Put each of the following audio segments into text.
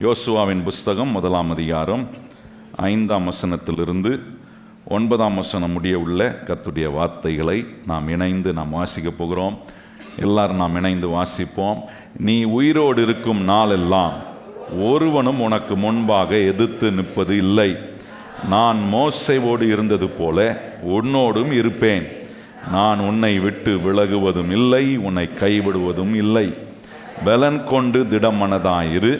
யோசுவாவின் புஸ்தகம் 1ஆம் அதிகாரம் 5ஆம் வசனத்திலிருந்து 9ஆம் வசனம் முடிய உள்ள கர்த்தருடைய வார்த்தைகளை நாம் இணைந்து வாசிக்கப் போகிறோம். எல்லாரும் நாம் இணைந்து வாசிப்போம். நீ உயிரோடு இருக்கும் நாளெல்லாம் ஒருவனும் உனக்கு முன்பாக எதிர்த்து நிற்பது இல்லை. நான் மோசேவோடு இருந்தது போல உன்னோடும் இருப்பேன். நான் உன்னை விட்டு விலகுவதும் இல்லை, உன்னை கைவிடுவதும் இல்லை. பலன் கொண்டு திடமனதாயிரு.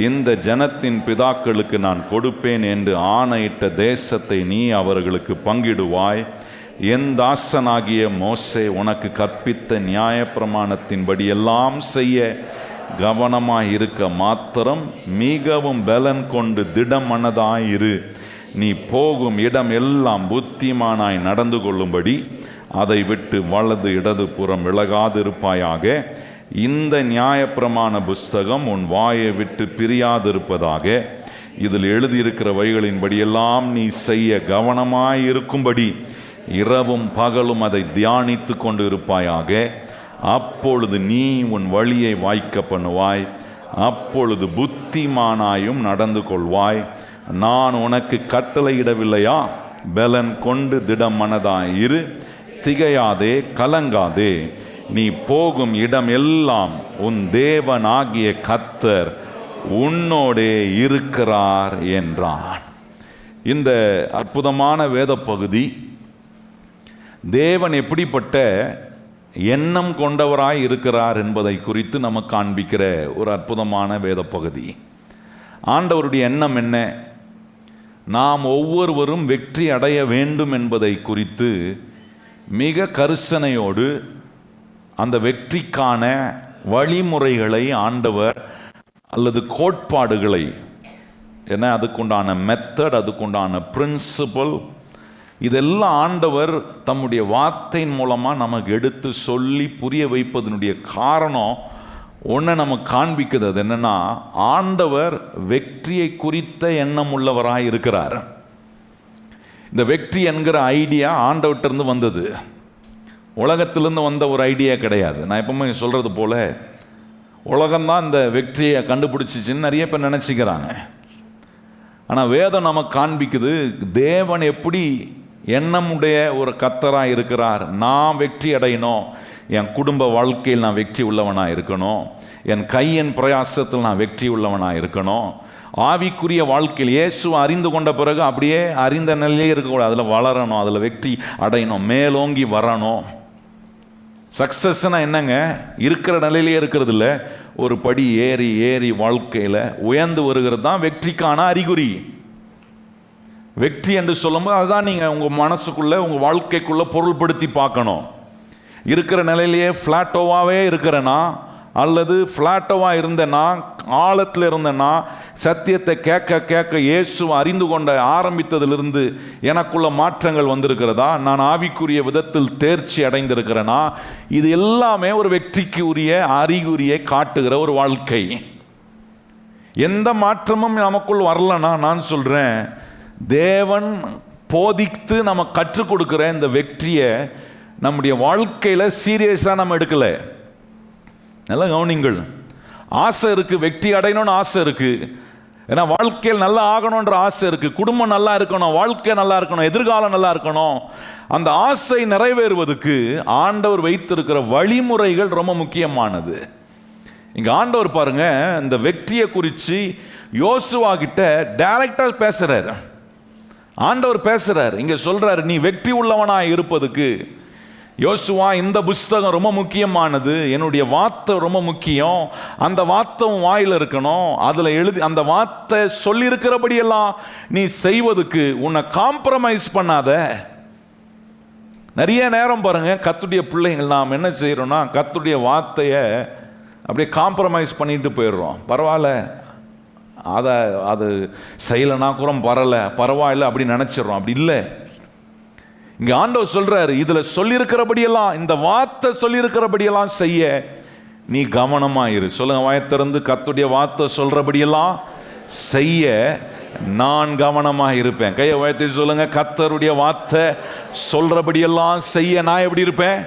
இந்த ஜனத்தின் பிதாக்களுக்கு நான் கொடுப்பேன் என்று ஆணையிட்ட தேசத்தை நீ அவர்களுக்கு பங்கிடுவாய். என் தாசனாகிய மோசே உனக்கு கற்பித்த நியாயப்பிரமாணத்தின்படி எல்லாம் செய்ய கவனமாய் இருக்க மாத்திரம் மிகவும் பலன் கொண்டு திடமனதாயிரு. நீ போகும் இடம் எல்லாம் புத்திமானாய் நடந்து கொள்ளும்படி அதை விட்டு வலது இடது புறம் விலகாதிருப்பாயாக. இந்த நியாயப்பிரமாண புஸ்தகம் உன் வாயை விட்டு பிரியாதிருப்பதாக. இதில் எழுதியிருக்கிற வழிகளின்படியெல்லாம் நீ செய்ய கவனமாயிருக்கும்படி இரவும் பகலும் அதை தியானித்து கொண்டு இருப்பாயாக. அப்பொழுது நீ உன் வழியை வாய்க்க பண்ணுவாய், அப்பொழுது புத்திமானாயும் நடந்து கொள்வாய். நான் உனக்கு கட்டளையிடவில்லையா? பலன் கொண்டு திடம் மனதாயிரு, திகையாதே, கலங்காதே. நீ போகும் இடம் எல்லாம் உன் தேவனாகிய கர்த்தர் உன்னோடே இருக்கிறார் என்றான். இந்த அற்புதமான வேத பகுதி தேவன் எப்படிப்பட்ட எண்ணம் கொண்டவராய் இருக்கிறார் என்பதை குறித்து நமக்கு காண்பிக்கிற ஒரு அற்புதமான வேத பகுதி. ஆண்டவருடைய எண்ணம் என்ன? நாம் ஒவ்வொருவரும் வெற்றி அடைய வேண்டும் என்பதை குறித்து மிக கரிசனையோடு அந்த வெற்றிக்கான வழிமுறைகளை ஆண்டவர் அல்லது கோட்பாடுகளை, ஏன்னா அதுக்குண்டான மெத்தட், அதுக்குண்டான பிரின்சிபல், இதெல்லாம் ஆண்டவர் தம்முடைய வார்த்தையின் மூலமாக நமக்கு எடுத்து சொல்லி புரிய வைப்பதனுடைய காரணம் ஒன்று நமக்கு காண்பிக்குது. அது என்னன்னா, ஆண்டவர் வெற்றியை குறித்த எண்ணம் உள்ளவராக இருக்கிறார். இந்த வெற்றி என்கிற ஐடியா ஆண்டவர்கிட்டருந்து வந்தது, உலகத்திலேருந்து வந்த ஒரு ஐடியா கிடையாது. நான் எப்பவுமே சொல்கிறது போல், உலகம்தான் இந்த வெற்றியை கண்டுபிடிச்சிச்சின்னு நிறைய பேர் நினச்சிக்கிறாங்க. ஆனால் வேதம் நமக்கு காண்பிக்குது தேவன் எப்படி எண்ணமுடைய ஒரு கர்த்தராக இருக்கிறார். நான் வெற்றி அடையணும், என் குடும்ப வாழ்க்கையில் நான் வெற்றி உள்ளவனாக இருக்கணும், என் கையின் பிரயாசத்தில் நான் வெற்றி உள்ளவனாக இருக்கணும், ஆவிக்குரிய வாழ்க்கையில் இயேசுவை அறிந்து கொண்ட பிறகு அப்படியே அறிந்த நிலையே இருக்கக்கூடாது, அதில் வளரணும், அதில் வெற்றி அடையணும், மேலோங்கி வரணும். சக்ஸஸ்னா என்னங்க? இருக்கிற நிலையிலே இருக்கிறது இல்லை, ஒரு படி ஏறி ஏறி வாழ்க்கையில் உயர்ந்து வருகிறது தான் வெற்றிக்கான அறிகுறி. வெற்றி என்று சொல்லும்போது அதுதான் நீங்கள் உங்கள் மனசுக்குள்ளே, உங்கள் வாழ்க்கைக்குள்ளே பொருள்படுத்தி பார்க்கணும். இருக்கிற நிலையிலேயே ஃப்ளாட்டோவாகவே இருக்கிறேன்னா, அல்லது ஃப்ளாட்டோவாக இருந்தேன்னா, ஆழத்தில் இருந்தேன்னா, சத்தியத்தை கேட்க கேட்க இயேசுவை அறிந்து கொண்ட ஆரம்பித்ததிலிருந்து எனக்குள்ள மாற்றங்கள் வந்திருக்கிறதா, நான் ஆவிக்குரிய விதத்தில் தேர்ச்சி அடைந்திருக்கிறேனா, இது எல்லாமே ஒரு வெற்றிக்கு உரிய அறிகுறியை காட்டுகிற ஒரு வாழ்க்கை. எந்த மாற்றமும் நமக்குள் வரலன்னா, நான் சொல்கிறேன், தேவன் போதித்து நம்ம கற்றுக் கொடுக்குற இந்த வெற்றியை நம்முடைய வாழ்க்கையில் சீரியஸாக நம்ம எடுக்கலை. நல்லா கவனிங்கள். ஆசை இருக்குது, வெற்றி அடையணும்னு ஆசை இருக்குது, ஏன்னா வாழ்க்கையில் நல்லா ஆகணுன்ற ஆசை இருக்குது, குடும்பம் நல்லா இருக்கணும், வாழ்க்கை நல்லா இருக்கணும், எதிர்காலம் நல்லா இருக்கணும். அந்த ஆசை நிறைவேறுவதற்கு ஆண்டவர் வைத்திருக்கிற வழிமுறைகள் ரொம்ப முக்கியமானது. இங்கே ஆண்டவர் பாருங்க, இந்த வெற்றியை குறித்து யோசுவா கிட்ட டைரக்டாக பேசுகிறார். ஆண்டவர் பேசுகிறார், இங்கே சொல்கிறார், நீ வெற்றி உள்ளவனாக இருப்பதுக்கு யோசுவா, இந்த புஸ்தகம் ரொம்ப முக்கியமானது, என்னுடைய வார்த்தை ரொம்ப முக்கியம், அந்த வார்த்தை வாயில் இருக்கணும், அதில் எழுதி அந்த வார்த்தை சொல்லியிருக்கிறபடியெல்லாம் நீ செய்வதுக்கு உன்னை காம்ப்ரமைஸ் பண்ணாத. நிறைய நேரம் பாருங்க, கர்த்தருடைய பிள்ளைங்கள் நாம் என்ன செய்கிறோம்னா, கர்த்தருடைய வார்த்தையை அப்படியே காம்ப்ரமைஸ் பண்ணிட்டு போயிடுறோம். பரவாயில்ல, அது செய்யலைனா கூட பரவாயில்ல அப்படி நினச்சிடுறோம். அப்படி இல்லை. இங்கே ஆண்டவர் சொல்றாரு, இதில் சொல்லியிருக்கிறபடியெல்லாம், இந்த வார்த்தை சொல்லியிருக்கிறபடியெல்லாம் செய்ய நீ கவனமாயிரு. சொல்லுங்க, வாயத்திறந்து, கர்த்தருடைய வார்த்தை சொல்றபடியெல்லாம் செய்ய நான் கவனமாக இருப்பேன். கையை உயர்த்தி சொல்லுங்க, கர்த்தருடைய வார்த்தை சொல்றபடியெல்லாம் செய்ய நான் எப்படி இருப்பேன்?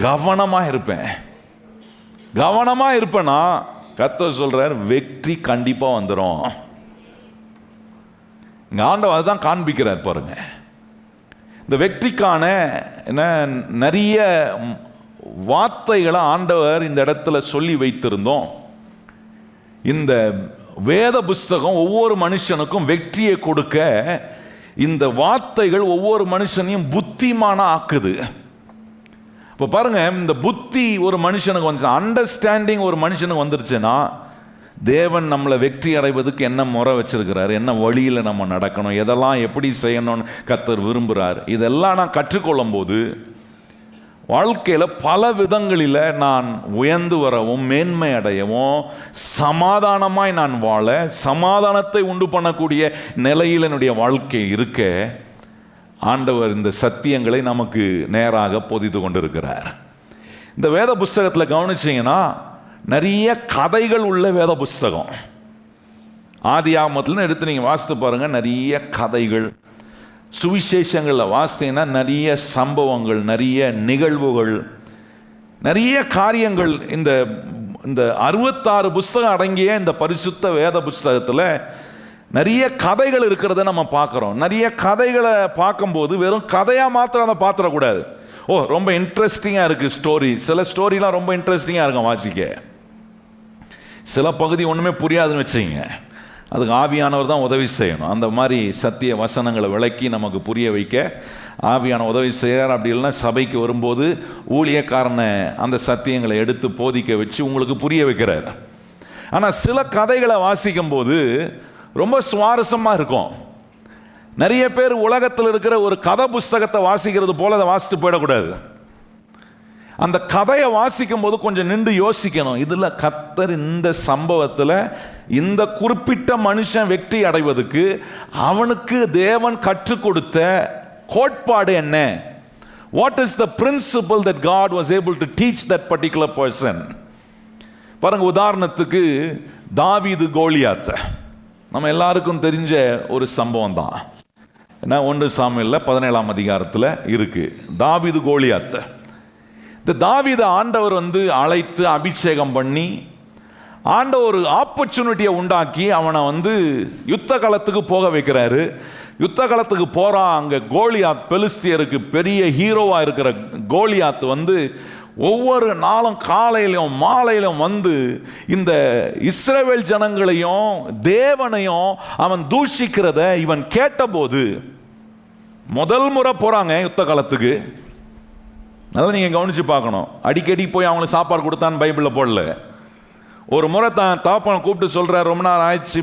கவனமாக இருப்பேன். கவனமாக இருப்பேனா கர்த்தர் சொல்றார், வெற்றி கண்டிப்பா வந்துடும். இங்க ஆண்டவர் அதுதான் காண்பிக்கிறார் பாருங்க. இந்த வெற்றிக்கான என்ன நிறைய வார்த்தைகளை ஆண்டவர் இந்த இடத்துல சொல்லி வைத்திருந்தோம். இந்த வேத புஸ்தகம் ஒவ்வொரு மனுஷனுக்கும் வெற்றியை கொடுக்க இந்த வார்த்தைகள் ஒவ்வொரு மனுஷனையும் புத்திமான ஆக்குது. இப்போ பாருங்க, இந்த புத்தி ஒரு மனுஷனுக்கு வந்து, அண்டர்ஸ்டாண்டிங் ஒரு மனுஷனுக்கு வந்துருச்சுன்னா, தேவன் நம்மளை வெற்றி அடைவதுக்கு என்ன முறை வச்சிருக்கிறார், என்ன வழியில் நம்ம நடக்கணும், எதெல்லாம் எப்படி செய்யணும்னு கர்த்தர் விரும்புகிறார், இதெல்லாம் நான் கற்றுக்கொள்ளும் போது வாழ்க்கையில் பல விதங்களில் நான் உயர்ந்து வரவும் மேன்மை அடையவும் சமாதானமாய் நான் வாழ, சமாதானத்தை உண்டு பண்ணக்கூடிய நிலையில் என்னுடைய வாழ்க்கை இருக்க ஆண்டவர் இந்த சத்தியங்களை நமக்கு நேராக போதித்து கொண்டிருக்கிறார். இந்த வேத புஸ்தகத்தில் கவனிச்சிங்கன்னா நிறைய கதைகள் உள்ள வேத புஸ்தகம். ஆதியாகமத்தில் எடுத்து நீங்கள் வாசித்து பாருங்கள், நிறைய கதைகள். சுவிசேஷங்களில் வாசித்தீங்கன்னா நிறைய சம்பவங்கள், நிறைய நிகழ்வுகள், நிறைய காரியங்கள். இந்த இந்த 66 புஸ்தகம் அடங்கிய இந்த பரிசுத்த வேத புஸ்தகத்தில் நிறைய கதைகள் இருக்கிறத நம்ம பார்க்குறோம். நிறைய கதைகளை பார்க்கும்போது வெறும் கதையாக மாத்திரம் அதை பார்த்துடக்கூடாது. ஓ, ரொம்ப இன்ட்ரெஸ்டிங்காக இருக்குது ஸ்டோரி. சில ஸ்டோரிலாம் ரொம்ப இன்ட்ரெஸ்டிங்காக இருக்கும் வாசிக்க. சில பகுதி ஒன்றுமே புரியாதுன்னு வச்சுங்க, அதுக்கு ஆவியானவர் தான் உதவி செய்யணும். அந்த மாதிரி சத்திய வசனங்களை விளக்கி நமக்கு புரிய வைக்க ஆவியான உதவி செய்கிறார். அப்படி இல்லைன்னா சபைக்கு வரும்போது ஊழியக்காரனை அந்த சத்தியங்களை எடுத்து போதிக்க வச்சு உங்களுக்கு புரிய வைக்கிறார். ஆனால் சில கதைகளை வாசிக்கும் போது ரொம்ப சுவாரஸ்யமாக இருக்கும். நிறைய பேர் உலகத்தில் இருக்கிற ஒரு கதை புஸ்தகத்தை வாசிக்கிறது போல அதை வாசித்து போயிடக்கூடாது. அந்த கதையை வாசிக்கும் போது கொஞ்சம் நின்று யோசிக்கணும். இதில் கர்த்தர் இந்த சம்பவத்தில் இந்த குறிப்பிட்ட மனுஷன் வெற்றி அடைவதற்கு அவனுக்கு தேவன் கற்றுக் கொடுத்த கோட்பாடு என்ன? What is the principle that God was able to teach that particular person? பாருங்க, உதாரணத்துக்கு தாவீது கோலியாத் நம்ம எல்லாருக்கும் தெரிஞ்ச ஒரு சம்பவம் தான். ஏன்னா 1 சாமுவேலில் 17ஆம் அதிகாரத்தில் இருக்கு தாவீது கோலியாத். இந்த தாவீது ஆண்டவர் அழைத்து அபிஷேகம் பண்ணி ஆண்டவர் ஒரு ஆப்பர்ச்சுனிட்டியை உண்டாக்கி அவனை யுத்த களத்துக்கு போக வைக்கிறாரு. யுத்த களத்துக்கு போகிறான். அங்கே கோலியாத், பெலிஸ்தியருக்கு பெரிய ஹீரோவாக இருக்கிற கோலியாத் ஒவ்வொரு நாளும் காலையிலும் மாலையிலும் இந்த இஸ்ரவேல் ஜனங்களையும் தேவனையும் அவன் தூஷிக்கிறத இவன் கேட்டபோது முதல் முறை போகிறாங்க யுத்த காலத்துக்கு. அதை நீங்கள் கவனித்து பார்க்கணும். அடிக்கடி போய் அவங்களுக்கு சாப்பாடு கொடுத்தான்னு பைபிளில் போடல. ஒரு முறை தான் தாப்பனை கூப்பிட்டு சொல்கிறார், ரொம்ப நேரம் ஆயிடுச்சு,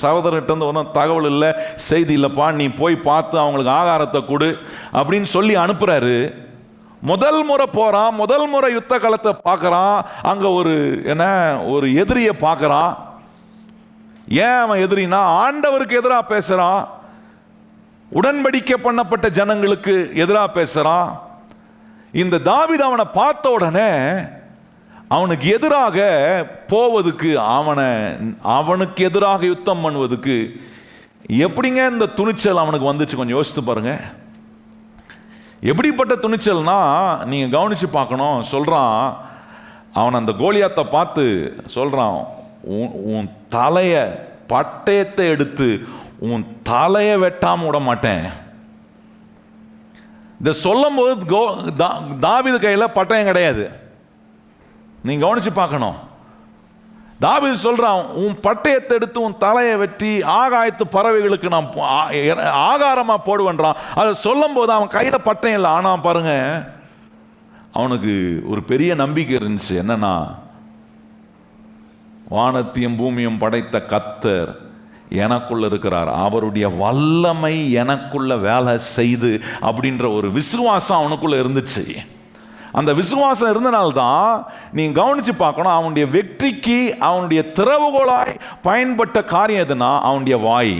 சகோதரர்கிட்ட ஒன்றும் தகவல் இல்லை, செய்தி இல்லைப்பா, நீ போய் பார்த்து அவங்களுக்கு ஆகாரத்தை கொடு அப்படின்னு சொல்லி அனுப்புகிறாரு. முதல் முறை போகிறான், முதல் முறை யுத்த காலத்தை பார்க்குறான். அங்கே ஒரு எதிரியை பார்க்குறான். ஏன் அவன் எதிரினா ஆண்டவருக்கு எதிராக பேசுகிறான், உடன்படிக்கை பண்ணப்பட்ட ஜனங்களுக்கு எதிராக பேசுகிறான். இந்த தாவீது அவனை பார்த்த உடனே அவனுக்கு எதிராக போவதுக்கு, அவனுக்கு எதிராக யுத்தம் பண்ணுவதுக்கு எப்படிங்க இந்த துணிச்சல் அவனுக்கு வந்துச்சு? கொஞ்சம் யோசித்து பாருங்க. எப்படிப்பட்ட துணிச்சல்னா நீங்கள் கவனித்து பார்க்கணும். சொல்கிறான், அவன் அந்த கோலியாத்தை பார்த்து சொல்கிறான், உன் தலையை பட்டயத்தை எடுத்து உன் தலையை வெட்டாமல் விட மாட்டேன். இதை சொல்லும் போது தாவீது கையில் பட்டயம் கிடையாது. நீங்க கவனிச்சு பார்க்கணும். தாவீது சொல்றான், உன் பட்டயத்தை எடுத்து உன் தலையை வெட்டி ஆகாயத்து பறவைகளுக்கு நான் ஆகாரமா போடுவேன்றான். அதை சொல்லும் போது அவன் கையில பட்டயம் இல்லை. ஆனா பாருங்க, அவனுக்கு ஒரு பெரிய நம்பிக்கை இருந்துச்சு. என்னன்னா, வானத்தையும் பூமியும் படைத்த கர்த்தர் எனக்குள்ள இருக்கிறார், அவருடைய வல்லமை எனக்குள்ள வேலை செய்து அப்படின்ற ஒரு விசுவாசம் அவனுக்குள்ள இருந்துச்சு. அந்த விசுவாசம் இருந்தனால்தான் நீ கவனிச்சு பார்க்கணும், அவனுடைய வெற்றிக்கு அவனுடைய திறவுகோலாய் பயன்பட்ட காரியம் எதுனா அவனுடைய வாய்.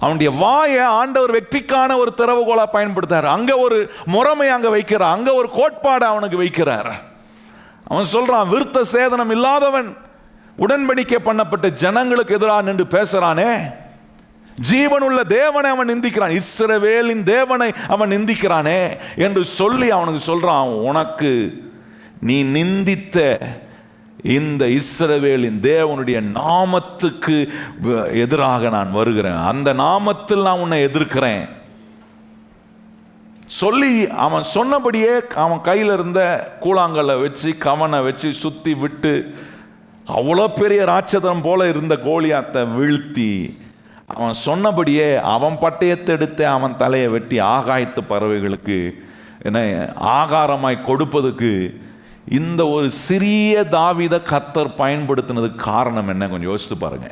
அவனுடைய வாயை ஆண்டவர் வெற்றிக்கான ஒரு திறவுகோலா பயன்படுத்தார். அங்க ஒரு முறைமை அங்க வைக்கிறார், அங்க ஒரு கோட்பாடு அவனுக்கு வைக்கிறார். அவன் சொல்றான், விருத்த சேதனம் இல்லாதவன் உடன்படிக்கை பண்ணப்பட்ட ஜனங்களுக்கு எதிராக நின்று பேசுறானே, ஜீவனுள்ள தேவனை அவன் நிந்திக்கிறான், இஸ்ரவேலின் தேவனை அவன் நிந்திக்கிறானே என்று சொல்லி அவனுக்கு சொல்றான், உனக்கு நீ நிந்தித்த இந்த இஸ்ரவேலின் தேவனுடைய நாமத்துக்கு எதிராக நான் வருகிறேன், அந்த நாமத்தில் நான் உன்னை எதிர்க்கிறேன் சொல்லி அவன் சொன்னபடியே அவன் கையில் இருந்த கூழாங்கல்லை வச்சு கவனை வச்சு சுற்றி விட்டு அவ்வளோ பெரிய ராட்சதம் போல இருந்த கோலியாத்தை வீழ்த்தி அவன் சொன்னபடியே அவன் பட்டயத்தை எடுத்து அவன் தலையை வெட்டி ஆகாயத்து பறவைகளுக்கு என்ன ஆகாரமாய் கொடுப்பதுக்கு இந்த ஒரு சிறிய தாவீதை கர்த்தர் பயன்படுத்தினதுக்கு காரணம் என்ன கொஞ்சம் யோசித்து பாருங்க.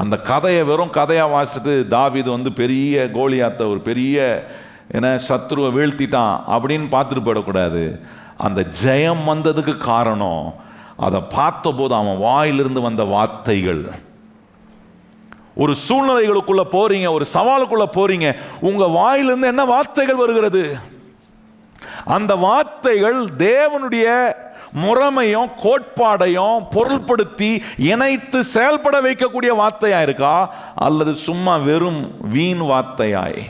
அந்த கதையை வெறும் கதையாக வாசிட்டு தாவீது பெரிய கோலியாத்தை ஒரு பெரிய சத்ருவை வீழ்த்திட்டான் அப்படின்னு பார்த்துட்டு போயிடக்கூடாது. அந்த ஜெயம் வந்ததுக்கு காரணம் அதை பார்த்தபோது அவன் வாயிலிருந்து வந்த வார்த்தைகள். ஒரு சூழ்நிலைகளுக்குள்ள போறீங்க, ஒரு சவாலுக்குள்ள போறீங்க, உங்க வாயிலிருந்து என்ன வார்த்தைகள் வருகிறது? அந்த வார்த்தைகள் தேவனுடைய முறைமையும் கோட்பாடையும் பொருள்படுத்தி இணைத்து செயல்பட வைக்கக்கூடிய வார்த்தையா இருக்கா, அல்லது சும்மா வெறும் வீண் வார்த்தையாய்?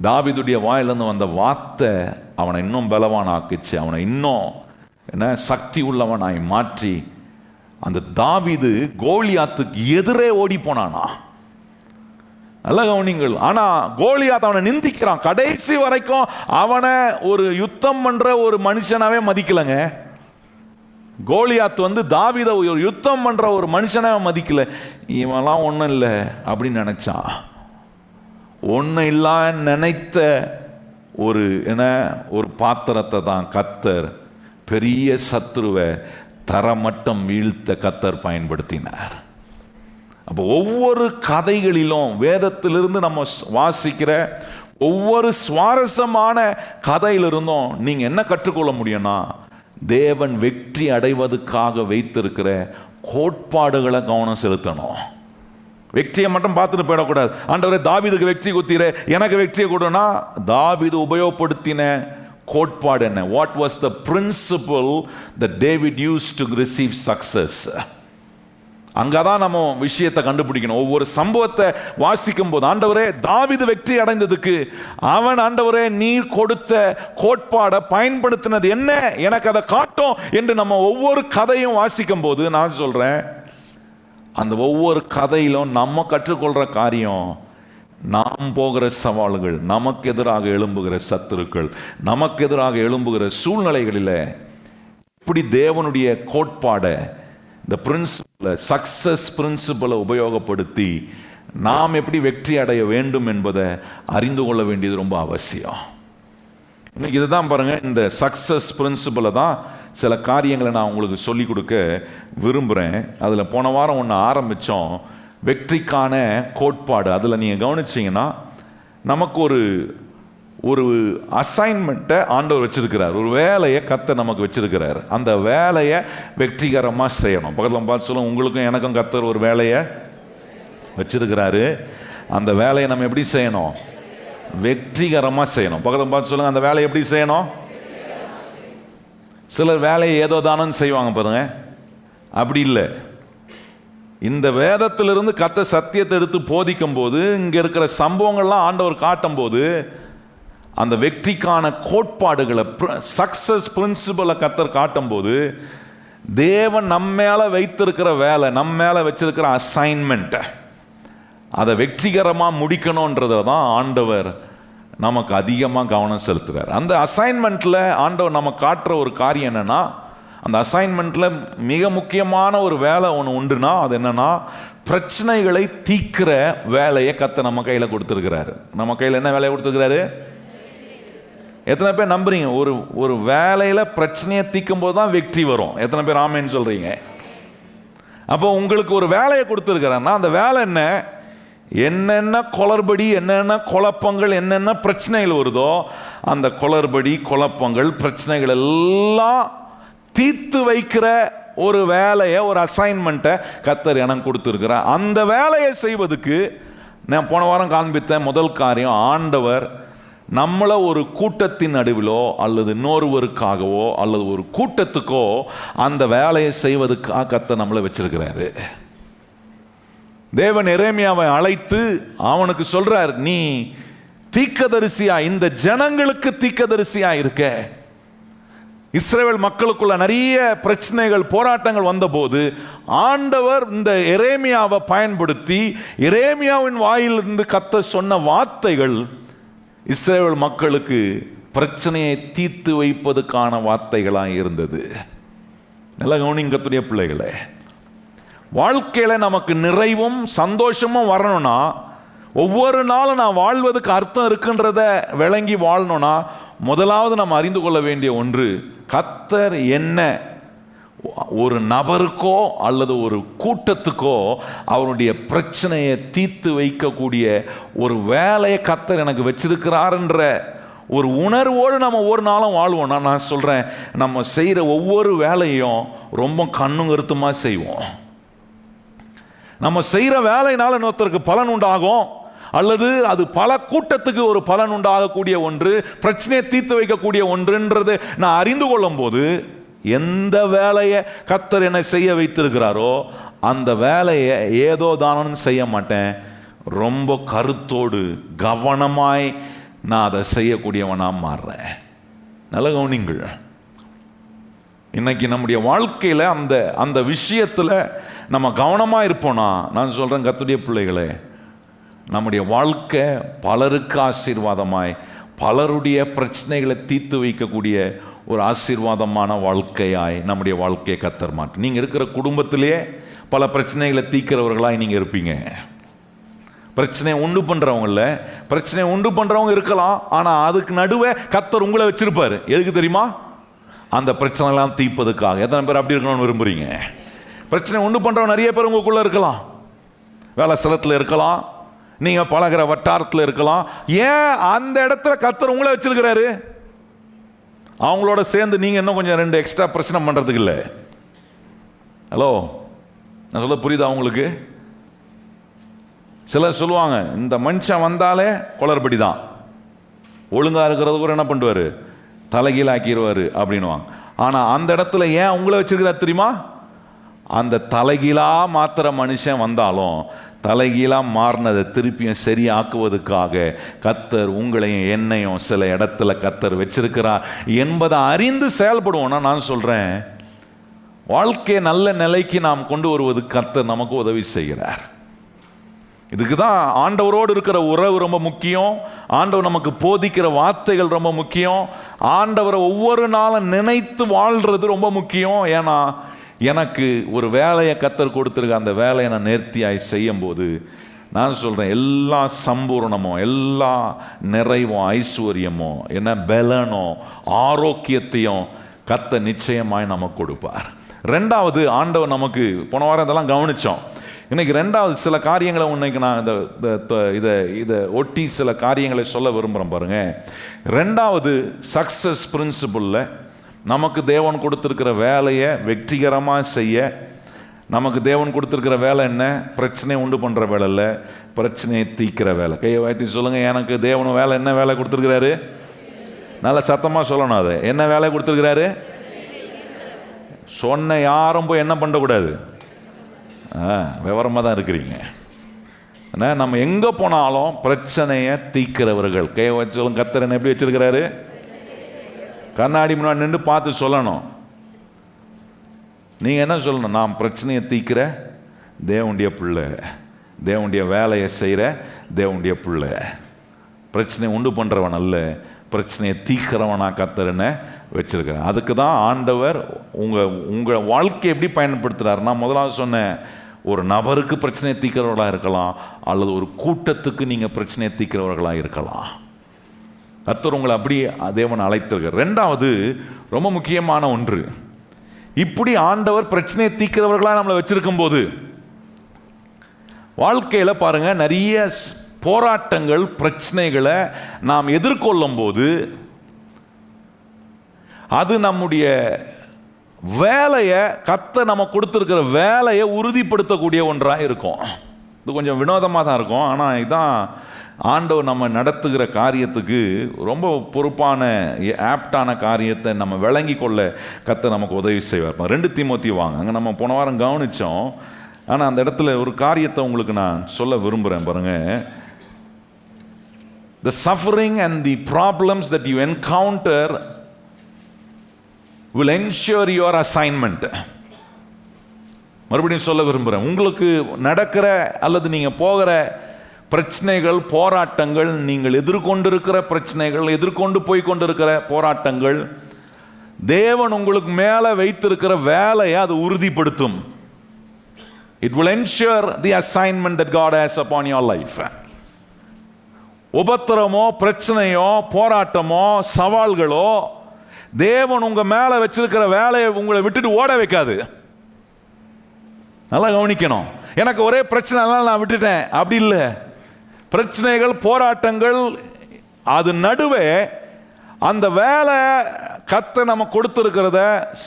தாவீதுடைய வாயிலிருந்து வந்த வார்த்தை அவனை இன்னும் பலவான் ஆக்கிச்சு, அவனை இன்னும் சக்தி உள்ளவனாய் மாற்றி அந்த தாவீது கோலியாத்துக்கு எதிரே ஓடி போனானா. நல்ல கவனிங்கள். ஆனா கோலியாத் அவனை நிந்திக்கிறான். கடைசி வரைக்கும் அவனை ஒரு யுத்தம் பண்ற ஒரு மனுஷனாவே மதிக்கலங்க. கோலியாத் தாவீதை ஒரு யுத்தம் பண்ற ஒரு மனுஷனாவே மதிக்கல. இவெல்லாம் ஒன்றும் இல்லை அப்படின்னு நினைச்சான். ஒன்றும் இல்லான்னு நினைத்த ஒரு பாத்திரத்தை தான் கர்த்தர் பெரிய சத்ருவை தரமட்டம் வீழ்த்த கர்த்தர் பயன்படுத்தினார். அப்போ ஒவ்வொரு கதைகளிலும் வேதத்திலிருந்து நம்ம வாசிக்கிற ஒவ்வொரு சுவாரஸ்யமான கதையிலிருந்தும் நீங்க என்ன கற்றுக்கொள்ள முடியும்னா, தேவன் வெற்றி அடைவதற்காக வைத்திருக்கிற கோட்பாடுகளை கவனம் செலுத்தணும். வெற்றியை மட்டும் பார்த்துட்டு போயிடக்கூடாது. ஆண்டவரே தாவீதுக்கு வெற்றி கொடுத்தீரே, எனக்கு வெற்றியை கொடுனா, தாவீது உபயோகப்படுத்தின கோட்பாடு என்ன? What was the principle that David used to receive success? அங்கதான் நம்ம விஷயத்தை கண்டுபிடிக்கணும். ஒவ்வொரு சம்பவத்தை வாசிக்கும் போது ஆண்டவரே தாவீது வெற்றி அடைந்ததுக்கு அவன் ஆண்டவரே நீர் கொடுத்த கோட்பாடை பயன்படுத்தினது என்ன, எனக்கு அதை காட்டும் என்று நம்ம ஒவ்வொரு கதையும் வாசிக்கும் போது நான் சொல்றேன், அந்த ஒவ்வொரு கதையிலும் நம்ம கற்றுக்கொள்ற காரியம், நாம் போகிற சவால்கள், நமக்கு எதிராக எழும்புகிற சத்துருக்கள், நமக்கு எதிராக எழும்புகிற சூழ்நிலைகளில் இப்படி தேவனுடைய கோட்பாடை, இந்த பிரின்சிபலை, சக்சஸ் பிரின்சிபலை உபயோகப்படுத்தி நாம் எப்படி வெற்றி அடைய வேண்டும் என்பதை அறிந்து கொள்ள வேண்டியது ரொம்ப அவசியம். இன்னைக்கு இதுதான் பாருங்க, இந்த சக்சஸ் பிரின்சிபலை தான் சில காரியங்களை நான் உங்களுக்கு சொல்லிக் கொடுக்க விரும்புகிறேன். அதில் போன வாரம் ஒன்று ஆரம்பித்தோம், வெற்றிக்கான கோட்பாடு. அதில் நீங்கள் கவனிச்சிங்கன்னா நமக்கு ஒரு அசைன்மெண்ட்டை ஆண்டவர் வச்சிருக்கிறார், ஒரு வேலையை கர்த்தர் நமக்கு வச்சிருக்கிறார். அந்த வேலையை வெற்றிகரமாக செய்யணும். பக்கத்தில் பார்த்து சொல்லுங்க, உங்களுக்கும் எனக்கும் கர்த்தர் ஒரு வேலையை வச்சிருக்கிறாரு. அந்த வேலையை நம்ம எப்படி செய்யணும்? வெற்றிகரமாக செய்யணும். பக்கத்தில் பார்த்து சொல்லுங்க, அந்த வேலையை எப்படி செய்யணும்? சிலர் வேலையை ஏதோ தானன்னு செய்வாங்க பாருங்க, அப்படி இல்லை. இந்த வேதத்திலிருந்து கர்த்தர் சத்தியத்தை எடுத்து போதிக்கும் போது, இங்கே இருக்கிற சம்பவங்கள்லாம் ஆண்டவர் காட்டும் போது, அந்த வெற்றிக்கான கோட்பாடுகளை, சக்சஸ் பிரின்சிபலை கர்த்தர் காட்டும் போது, தேவன் நம்ம மேலே வைத்திருக்கிற வேலை, நம்ம மேலே வச்சிருக்கிற அசைன்மெண்ட்டை அதை வெற்றிகரமாக முடிக்கணுன்றதை தான் ஆண்டவர் நமக்கு அதிகமாக கவனம் செலுத்துகிறார். அந்த அசைன்மெண்ட்டில் ஆண்டவர் நம்ம காட்டுற ஒரு காரியம் என்னென்னா, அந்த அசைன்மெண்ட்டில் மிக முக்கியமான ஒரு வேலை ஒன்று உண்டுனா அது என்னென்னா, பிரச்சனைகளை தீர்க்கிற வேலையை கர்த்தர் நம்ம கையில் கொடுத்துருக்கிறாரு. நம்ம கையில் என்ன வேலையை கொடுத்துருக்கிறாரு? எத்தனை பேர் நம்புறீங்க? ஒரு வேலையில் பிரச்சனையை தீர்க்கும் போது தான் வெற்றி வரும். எத்தனை பேர் ஆமேன்னு சொல்கிறீங்க? அப்போ உங்களுக்கு ஒரு வேலையை கொடுத்துருக்கிறாருன்னா அந்த வேலை என்ன? என்னென்ன குளறுபடி, என்னென்ன குழப்பங்கள், என்னென்ன பிரச்சனைகள் வருதோ அந்த குளறுபடி, குழப்பங்கள், பிரச்சனைகள் எல்லாம் தீர்த்து வைக்கிற ஒரு வேலையை, ஒரு அசைன்மெண்ட்டை கர்த்தர் எனக்கு கொடுத்துருக்கிறார். அந்த வேலையை செய்வதுக்கு நான் போன வாரம் காண்பித்த முதல் காரியம், ஆண்டவர் நம்மளை ஒரு கூட்டத்தின் நடுவிலோ அல்லது இன்னொருவருக்காகவோ அல்லது ஒரு கூட்டத்துக்கோ அந்த வேலையை செய்வதுக்காக கர்த்தர் நம்மளை வச்சிருக்கிறாரு. தேவன் எரேமியாவை அழைத்து அவனுக்கு சொல்றார், நீ தீர்க்கதரிசியா, இந்த ஜனங்களுக்கு தீர்க்கதரிசியா இருக்க. இஸ்ரவேல் மக்களுக்குள்ள நிறைய பிரச்சனைகள், போராட்டங்கள் வந்தபோது ஆண்டவர் இந்த எரேமியாவை பயன்படுத்தி எரேமியாவின் வாயிலிருந்து கர்த்தர் சொன்ன வார்த்தைகள் இஸ்ரவேல் மக்களுக்கு பிரச்சனையை தீர்த்து வைப்பதற்கான வார்த்தைகளாக இருந்தது. நல்ல கவனிங்க கர்த்தருடைய பிள்ளைகளே, வாழ்க்கையில் நமக்கு நிறைவும் சந்தோஷமும் வரணும்னா, ஒவ்வொரு நாளும் நான் வாழ்வதற்கு அர்த்தம் இருக்குன்றத விளங்கி வாழணும்னா, முதலாவது நம்ம அறிந்து கொள்ள வேண்டிய ஒன்று, கர்த்தர் என்ன ஒரு நபருக்கோ அல்லது ஒரு கூட்டத்துக்கோ அவருடைய பிரச்சனையை தீர்த்து வைக்கக்கூடிய ஒரு வேலையை கர்த்தர் எனக்கு வச்சிருக்கிறாருன்ற ஒரு உணர்வோடு நம்ம ஒவ்வொரு நாளும் வாழ்வோம்னா, நான் சொல்கிறேன், நம்ம செய்கிற ஒவ்வொரு வேலையும் ரொம்ப கண்ணும் கருத்துமாக செய்வோம். நம்ம செய்கிற வேலையினால இன்னொருத்தருக்கு பலன் உண்டாகும், அல்லது அது பல கூட்டத்துக்கு ஒரு பலன் உண்டாகக்கூடிய ஒன்று, பிரச்சனையை தீர்த்து வைக்கக்கூடிய ஒன்றுன்றது நான் அறிந்து கொள்ளும் போது, எந்த வேலையை கர்த்தர் என்னை செய்ய வைத்திருக்கிறாரோ அந்த வேலையை ஏதோ தானன்னு செய்ய மாட்டேன். ரொம்ப கருத்தோடு கவனமாய் நான் அதை செய்யக்கூடியவனாக மாறுறேன். நல்ல கவனிங்கள். இன்னைக்கு நம்முடைய வாழ்க்கையில் அந்த விஷயத்தில் நம்ம கவனமாக இருப்போம்னா, நான் சொல்கிறேன் கர்த்தருடைய பிள்ளைகளே, நம்முடைய வாழ்க்கை பலருக்கு ஆசீர்வாதமாய், பலருடைய பிரச்சனைகளை தீர்த்து வைக்கக்கூடிய ஒரு ஆசீர்வாதமான வாழ்க்கையாய் நம்முடைய வாழ்க்கையை கர்த்தர் மாற்று. நீங்கள் இருக்கிற குடும்பத்திலேயே பல பிரச்சனைகளை தீர்க்கிறவர்களாய் நீங்கள் இருப்பீங்க. பிரச்சனையை உண்டு பண்ணுறவங்கள பிரச்சனையை உண்டு பண்ணுறவங்க இருக்கலாம், ஆனால் அதுக்கு நடுவே கர்த்தர் உங்களை வச்சிருப்பார். எதுக்கு தெரியுமா? அந்த பிரச்சனைலாம் தீர்ப்பதுக்காக. எத்தனை பேர் அப்படி இருக்கணும்னு விரும்புகிறீங்க? பிரச்சனை உண்டு பண்ணுறவங்க நிறைய பேர் உங்களுக்குள்ளே இருக்கலாம், வேலை ஸ்தலத்தில் இருக்கலாம், நீங்கள் பழகிற வட்டாரத்தில் இருக்கலாம். ஏன் அந்த இடத்துல கர்த்தர் உங்களை வச்சிருக்கிறாரு? அவங்களோட சேர்ந்து நீங்கள் இன்னும் கொஞ்சம் 2 எக்ஸ்ட்ரா பிரச்சனை பண்ணுறதுக்கு இல்லை. ஹலோ, நான் சொல்ல புரியுதா உங்களுக்கு? சிலர் சொல்லுவாங்க, இந்த மனுஷன் வந்தாலே குளறுபடி தான், ஒழுங்காக இருக்கிறது கூட என்ன பண்ணுவார், தலைகீழ ஆக்கிடுவார் அப்படின்வாங்க. ஆனால் அந்த இடத்துல ஏன் உங்களை வச்சிருக்கிறார் தெரியுமா? அந்த தலைகீழாக மாத்திர மனுஷன் வந்தாலும் தலைகீழாக மாறினதை திருப்பியும் சரியாக்குவதற்காக கர்த்தர் உங்களையும் என்னையும் சில இடத்துல கர்த்தர் வச்சிருக்கிறார் என்பதை அறிந்து செயல்படுவோம்னா, நான் சொல்கிறேன், வாழ்க்கையை நல்ல நிலைக்கு நாம் கொண்டு வருவதுக்கு கர்த்தர் நமக்கு உதவி செய்கிறார். இதுக்கு தான் ஆண்டவரோடு இருக்கிற உறவு ரொம்ப முக்கியம். ஆண்டவர் நமக்கு போதிக்கிற வார்த்தைகள் ரொம்ப முக்கியம். ஆண்டவரை ஒவ்வொரு நாளும் நினைத்து வாழ்கிறது ரொம்ப முக்கியம். ஏன்னா எனக்கு ஒரு வேலையை கர்த்தர் கொடுத்துருக்க, அந்த வேலையை நான் நேர்த்தியாய் செய்யும் போது நான் சொல்கிறேன், எல்லா சம்பூர்ணமும், எல்லா நிறைவும், ஐஸ்வர்யமும், என்ன பலனோ ஆரோக்கியத்தையும் கர்த்தர் நிச்சயமாய் நமக்கு கொடுப்பார். ரெண்டாவது, ஆண்டவர் நமக்கு போன வாரம் இதெல்லாம் கவனித்தோம். இன்னைக்கு ரெண்டாவது சில காரியங்களை இன்னைக்கு நான் இதை ஒட்டி சில காரியங்களை சொல்ல விரும்புகிறேன். பாருங்க, ரெண்டாவது சக்சஸ் பிரின்சிபிளில் நமக்கு தேவன் கொடுத்துருக்கிற வேலையை வெற்றிகரமாக செய்ய, நமக்கு தேவன் கொடுத்துருக்கிற வேலை என்ன? பிரச்சனையை உண்டு பண்ணுற வேலை இல்லை, பிரச்சனையை தீர்க்கிற வேலை. கையை வாய்த்தி சொல்லுங்கள், எனக்கு தேவன் வேலை என்ன வேலை கொடுத்துருக்கிறாரு? நல்ல சத்தமாக சொல்லணும். அது என்ன வேலை கொடுத்துருக்கிறாரு? சொன்ன யாரும் போய் என்ன பண்ணக்கூடாது. விவரமாக தான் இருக்கிறீங்க. நம்ம எங்கே போனாலும் பிரச்சனையை தீர்க்கிறவர்கள். கையை வச்சு சொல்லுங்க, கர்த்தர் என்ன எப்படி வச்சிருக்கிறாரு? கண்ணாடி முன்னாடி நின்று பார்த்து சொல்லணும். நீங்கள் என்ன சொல்லணும்? நான் பிரச்சனையை தீர்க்கிற தேவனுடைய பிள்ளை, தேவனுடைய வேலையை செய்கிற தேவனுடைய பிள்ளை. பிரச்சனையை உண்டு பண்ணுறவன் அல்ல, பிரச்சனையை தீர்க்கிறவனா கர்த்தர்னு வச்சிருக்கிறேன். அதுக்கு தான் ஆண்டவர் உங்கள் வாழ்க்கையை எப்படி பயன்படுத்துகிறாருன்னா, முதலாவது சொன்னேன், ஒரு நபருக்கு பிரச்சனையை தீர்க்கிறவர்களாக இருக்கலாம், அல்லது ஒரு கூட்டத்துக்கு நீங்கள் பிரச்சனையை தீர்க்கிறவர்களாக இருக்கலாம். கர்த்தர் உங்களை அப்படி தேவன் அழைத்திருக்கிறார். ரெண்டாவது, ரொம்ப முக்கியமான ஒன்று, இப்படி ஆண்டவர் பிரச்சனையை தீர்க்கிறவர்களாக நம்மளை வச்சிருக்கும் போது வாழ்க்கையில் பாருங்க, நிறைய போராட்டங்கள், பிரச்சனைகளை நாம் எதிர்கொள்ளும் போது அது நம்முடைய வேலையை, கர்த்தர் நம்ம கொடுத்துருக்கிற வேலையை உறுதிப்படுத்தக்கூடிய ஒன்றாக இருக்கும். இது கொஞ்சம் வினோதமாக தான் இருக்கும், ஆனால் இதுதான் ஆண்டவர் நம்ம நடத்துகிற காரியத்துக்கு ரொம்ப பொறுப்பான ஆப்டான காரியத்தை நம்ம விளங்கி கொள்ள கர்த்தர் நமக்கு உதவி செய்வார். 2 தீமோத்தி வாங்க, அங்கே நம்ம போன வாரம் கவனித்தோம். ஆனால் அந்த இடத்துல ஒரு காரியத்தை உங்களுக்கு நான் சொல்ல விரும்புகிறேன். பாருங்கள், the suffering and the problems that you encounter will ensure your assignment. மறுபடியும் சொல்ல விரும்புகிறேன், உங்களுக்கு நடக்கிற அல்லது நீங்கள் போகிற பிரச்சனைகள், போராட்டங்கள், நீங்கள் எதிர்கொண்டிருக்கிற பிரச்சனைகள், எதிர்கொண்டு போய் கொண்டிருக்கிற போராட்டங்கள், தேவன் உங்களுக்கு மேலே வைத்திருக்கிற வேலையை அது உறுதிப்படுத்தும். It will ensure the assignment that God has upon your life. உபத்திரமோ, பிரச்சனையோ, போராட்டமோ, சவால்களோ தேவன் உங்க மேலே வச்சிருக்கிற வேலையை உங்களை விட்டுட்டு ஓட வைக்காது. நல்லா கவனிக்கணும். எனக்கு ஒரே பிரச்சனை நான் விட்டுட்டேன் அப்படி இல்லை. பிரச்சனைகள், போராட்டங்கள், அது நடுவே அந்த வேலை கர்த்தர் நம்ம கொடுத்திருக்கிறத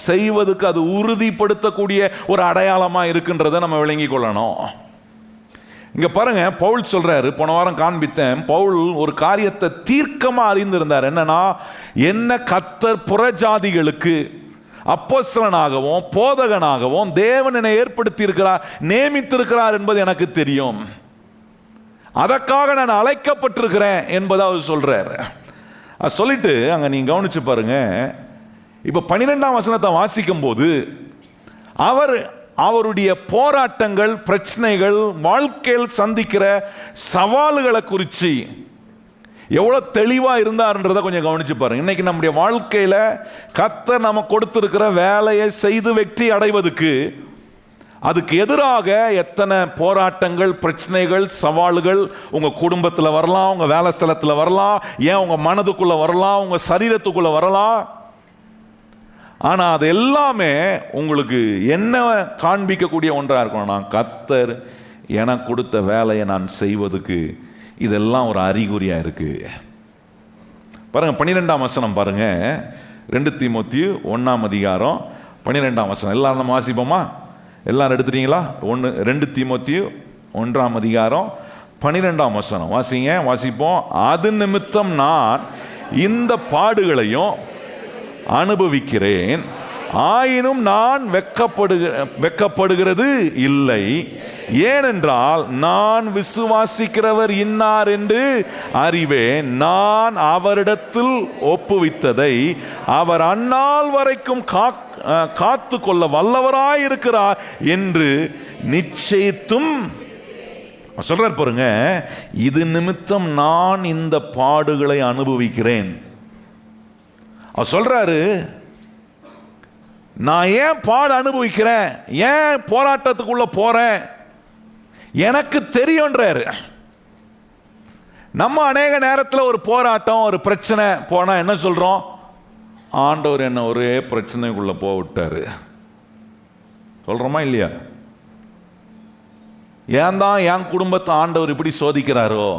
செய்வதற்கு அது உறுதிப்படுத்தக்கூடிய ஒரு அடையாளமா இருக்கின்றதை நம்ம விளங்கி கொள்ளணும். இங்க பாருங்க, பவுல் சொல்றாரு, போன வாரம் காண்பித்தேன், பவுல் ஒரு காரியத்தை தீர்க்கமா அறிந்திருந்தார். என்னன்னா, என்ன கர்த்தர் புறஜாதிகளுக்கு அப்போஸ்தலனாகவும் போதகனாகவும் தேவன் என்னை ஏற்படுத்தி இருக்கிறார், நியமித்திருக்கிறார் என்பது எனக்கு தெரியும். அதற்காக நான் அழைக்கப்பட்டிருக்கிறேன் என்பதை அவர் சொல்றார். அது சொல்லிட்டு அங்க நீங்க கவனிச்சு பாருங்க, இப்ப 12ஆம் வசனத்தை வாசிக்கும் போது அவருடைய போராட்டங்கள், பிரச்சனைகள், வாழ்க்கையில் சந்திக்கிற சவால்களை குறித்து எவ்வளவு தெளிவா இருந்தார்ன்றதை கொஞ்சம் கவனிச்சு பாருங்க. இன்னைக்கு நம்முடைய வாழ்க்கையில கர்த்தர் நம்ம கொடுத்திருக்கிற வேலையை செய்து வெற்றி அடைவதற்கு அதுக்கு எதிராக எத்தனை போராட்டங்கள், பிரச்சனைகள், சவால்கள் உங்க குடும்பத்தில் வரலாம், உங்க வேலை ஸ்தலத்தில் வரலாம், ஏன் உங்க மனதுக்குள்ள வரலாம், உங்க சரீரத்துக்குள்ள வரலாம். ஆனா அது எல்லாமே உங்களுக்கு என்ன காண்பிக்கக்கூடிய ஒன்றா இருக்கணும். நான் கர்த்தர் எனக்கு கொடுத்த வேலையை நான் செய்வதற்கு இதெல்லாம் ஒரு அறிகுறியா இருக்கு. பாருங்க 12ஆம் வசனம் பாருங்க, 2 தீமோத்தேயு 1ஆம் அதிகாரம் 12ஆம் வசனம். எல்லாரும் நம்ம வாசிப்போமா? எல்லாரும் எடுத்துட்டீங்களா? 2 தீமோத்தேயு 1ஆம் அதிகாரம் 12ஆம் வசனம் வாசிங்க, வாசிப்போம். அது நிமித்தம் நான் இந்த பாடுகளையும் அனுபவிக்கிறேன், ஆயினும் நான் வெட்கப்படுகிறது இல்லை. ஏனென்றால் நான் விசுவாசிக்கிறவர் இன்னார் என்று அறிவேன். நான் அவரிடத்தில் ஒப்புவித்ததை அவர் அந்நாள் வரைக்கும் காத்து கொள்ள வல்லவராயிருக்கிறார் என்று நிச்சயித்தும் சொல்றார். பாருங்க, இது நிமித்தம் நான் இந்த பாடுகளை அனுபவிக்கிறேன். அவர் சொல்றாரு, நான் ஏன் பாடு அனுபவிக்கிறேன், ஏன் போராட்டத்துக்குள்ள போறேன், எனக்கு தெரியும்ன்றாரு. நம்ம அநேக நேரத்தில் ஒரு போராட்டம், ஒரு பிரச்சனை போனா என்ன சொல்றோம்? ஆண்டவர் என்ன ஒரே பிரச்சனைக்குள்ள போவிட்டாரு சொல்றோமா இல்லையா? ஏன் தான் என் குடும்பத்தை ஆண்டவர் இப்படி சோதிக்கிறாரோ,